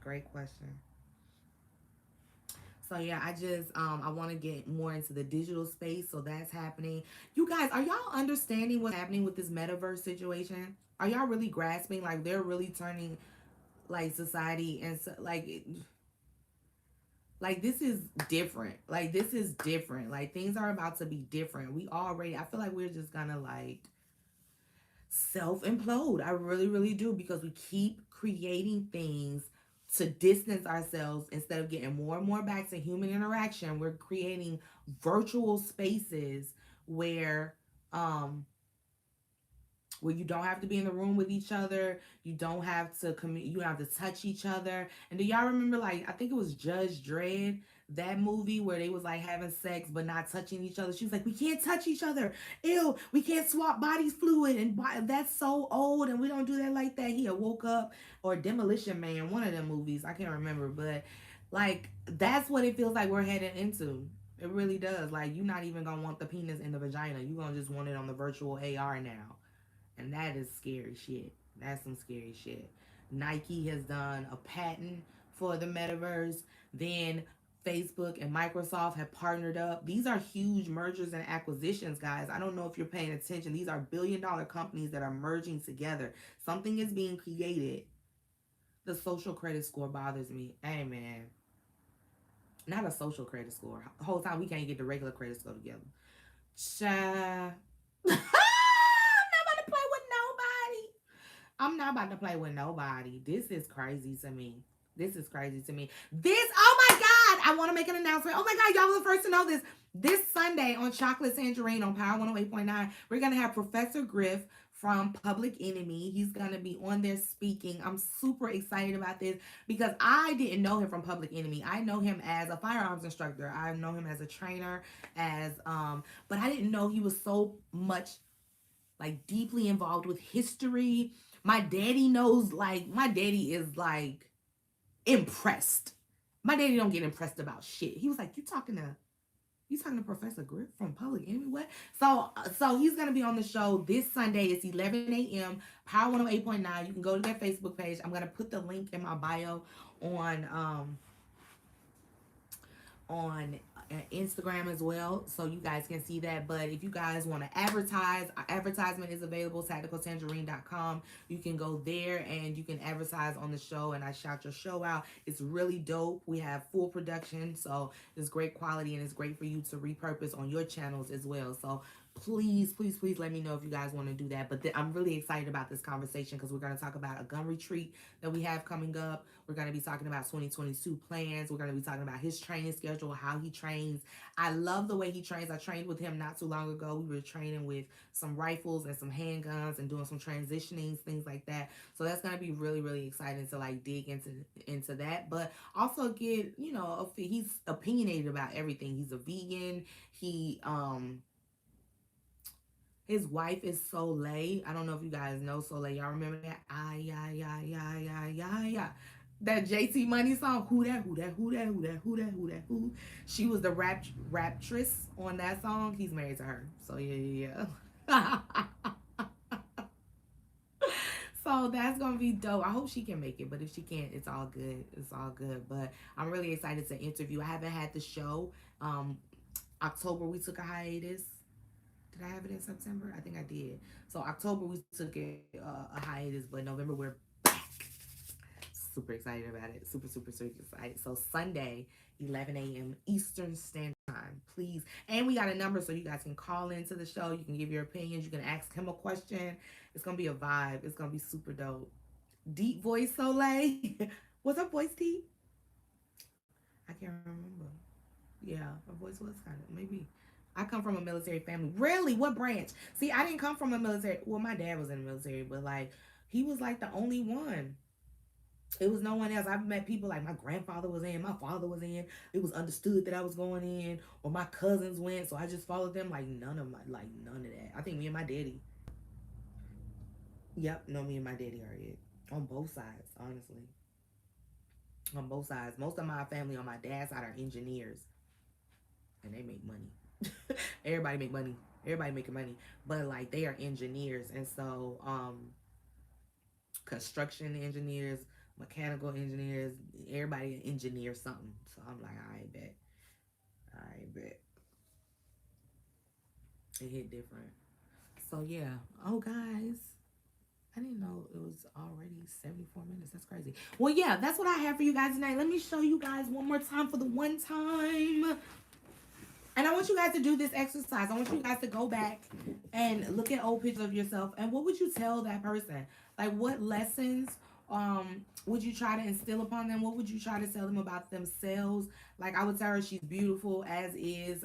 Great question. So yeah, I want to get more into the digital space, so that's happening. You guys, are y'all understanding what's happening with this metaverse situation? Are y'all really grasping, like, they're really turning like society and so, like Like this is different. Like this is different. Like things are about to be different. We already, I feel like we're just gonna like self implode. I really, really do, because we keep creating things to distance ourselves instead of getting more and more back to human interaction. We're creating virtual spaces where um where you don't have to be in the room with each other. You don't have to you have to touch each other. And do y'all remember, like, I think it was Judge Dredd, that movie where they was like having sex but not touching each other? She was like, we can't touch each other. Ew, we can't swap bodies fluid. And that's so old, and we don't do that like that. He had woke up, or Demolition Man, one of them movies. I can't remember, but like that's what it feels like we're heading into. It really does. Like you're not even gonna want the penis in the vagina. You're gonna just want it on the virtual AR now. And that is scary shit. That's some scary shit. Nike has done a patent for the metaverse. Then Facebook and Microsoft have partnered up. These are huge mergers and acquisitions, guys. I don't know if you're paying attention. These are billion-dollar companies that are merging together. Something is being created. The social credit score bothers me. Hey, man. Not a social credit score. The whole time we can't get the regular credit score together. Child. I'm not about to play with nobody. I'm not about to play with nobody. This is crazy to me. This is crazy to me. Oh my God, I want to make an announcement. Oh my God, y'all were the first to know this. This Sunday on Chocolate Tangerine on Power 108.9, we're going to have Professor Griff from Public Enemy. He's going to be on there speaking. I'm super excited about this because I didn't know him from Public Enemy. I know him as a firearms instructor. I know him as a trainer, but I didn't know he was so much like deeply involved with history. My daddy knows, like, my daddy is like impressed. My daddy don't get impressed about shit. He was like, you talking to Professor Griff from Public Enemy? What? So he's gonna be on the show this Sunday. It's 11 a.m. Power 108.9. You can go to their Facebook page. I'm gonna put the link in my bio on on Instagram as well, so you guys can see that. But if you guys want to advertise, our advertisement is available, tacticaltangerine.com. You can go there and you can advertise on the show, and I shout your show out. It's really dope. We have full production, so it's great quality, and it's great for you to repurpose on your channels as well. So please, please, please let me know if you guys want to do that. But I'm really excited about this conversation because we're going to talk about a gun retreat that we have coming up. We're going to be talking about 2022 plans. We're going to be talking about his training schedule, how he trains. I love the way he trains. I trained with him not too long ago. We were training with some rifles and some handguns and doing some transitionings, things like that. So that's going to be really, really exciting to like dig into that. But also get, he's opinionated about everything. He's a vegan. His wife is Soleil. I don't know if you guys know Soleil. Y'all remember that? Ah, yeah, yeah, yeah, yeah, yeah, yeah. That JT Money song. Who that, who that, who that, who that, who that, who that, who? She was the raptress on that song. He's married to her. So, yeah, yeah, yeah. So that's gonna be dope. I hope she can make it, but if she can't, it's all good. It's all good. But I'm really excited to interview. I haven't had the show. October we took a hiatus. Did I have it in September? I think I did. So October we took a hiatus, but November we're back. Super excited about it. Super, super, super excited. So Sunday, 11 a.m. Eastern Standard Time, please. And we got a number so you guys can call into the show. You can give your opinions. You can ask him a question. It's gonna be a vibe. It's gonna be super dope. Deep voice Soleil. What's up, voice deep? I can't remember. Yeah, her voice was kind of maybe. I come from a military family. Really? What branch? See, I didn't come from a military. Well, my dad was in the military, but like he was like the only one. It was no one else. I've met people like my grandfather was in, my father was in. It was understood that I was going in, or my cousins went, so I just followed them. Like none of that. I think me and my daddy. Yep, no, me and my daddy are it on both sides. Honestly, on both sides. Most of my family on my dad's side are engineers, and they make money. Everybody make money. Everybody making money, but like they are engineers, and so construction engineers, mechanical engineers, everybody engineers something. So I'm like, I bet it hit different. So yeah. Oh guys, I didn't know it was already 74 minutes. That's crazy. Well, yeah, that's what I have for you guys tonight. Let me show you guys one more time for the one time. And I want you guys to do this exercise. I want you guys to go back and look at old pictures of yourself. And what would you tell that person? Like, what lessons would you try to instill upon them? What would you try to tell them about themselves? Like, I would tell her she's beautiful as is.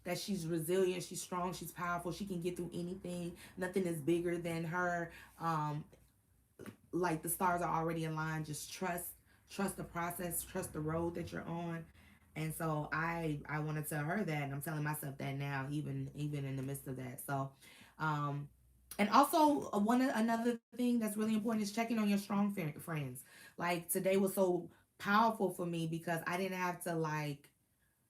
That she's resilient, she's strong, she's powerful, she can get through anything. Nothing is bigger than her. Um, like the stars are already aligned. Just trust the process, trust the road that you're on. And so I want to tell her that, and I'm telling myself that now, even in the midst of that. So um and also another thing that's really important is checking on your strong friends. Like today was so powerful for me because I didn't have to like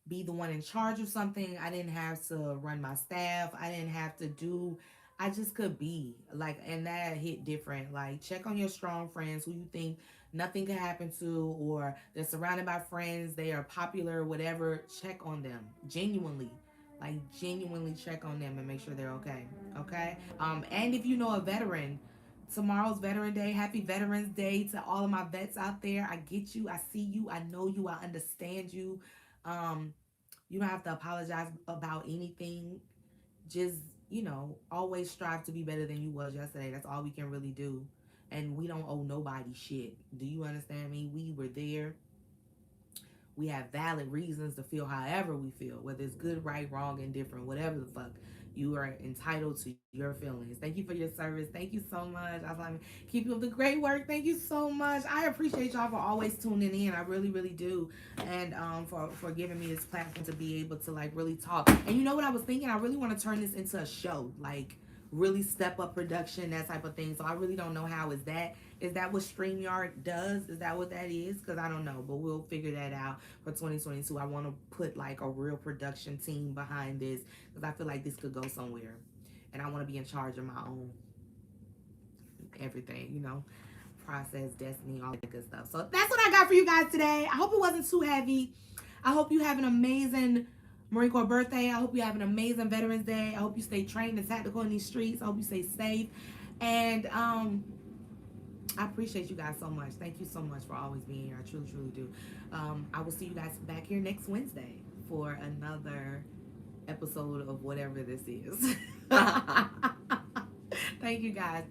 be the one in charge of something. I didn't have to run my staff. I didn't have to do, I just could be like, and that hit different. Like, check on your strong friends who you think nothing can happen to, or they're surrounded by friends, they are popular, whatever. Check on them genuinely. Like, genuinely check on them and make sure they're okay. Okay. And if you know a veteran, tomorrow's Veteran Day. Happy Veterans Day to all of my vets out there. I get you. I see you. I know you. I understand you. Um, you don't have to apologize about anything. Just, always strive to be better than you was yesterday. That's all we can really do. And we don't owe nobody shit. Do you understand me? We were there. We have valid reasons to feel however we feel, whether it's good, right, wrong, indifferent, whatever the fuck. You are entitled to your feelings. Thank you for your service. Thank you so much. I was like, keep you up the great work. Thank you so much. I appreciate y'all for always tuning in. I really, really do. And for giving me this platform to be able to like really talk. And you know what I was thinking? I really want to turn this into a show. Like really step up production, that type of thing. So I really don't know how is that what StreamYard does? Is that what that is? Because I don't know, but we'll figure that out for 2022. I want to put like a real production team behind this because I feel like this could go somewhere. And I want to be in charge of my own everything, process, destiny, all that good stuff. So that's what I got for you guys today. I hope it wasn't too heavy. I hope you have an amazing Marine Corps birthday. I hope you have an amazing Veterans Day. I hope you stay trained and tactical in these streets. I hope you stay safe. And I appreciate you guys so much. Thank you so much for always being here. I truly, truly do. I will see you guys back here next Wednesday for another episode of whatever this is. Thank you guys.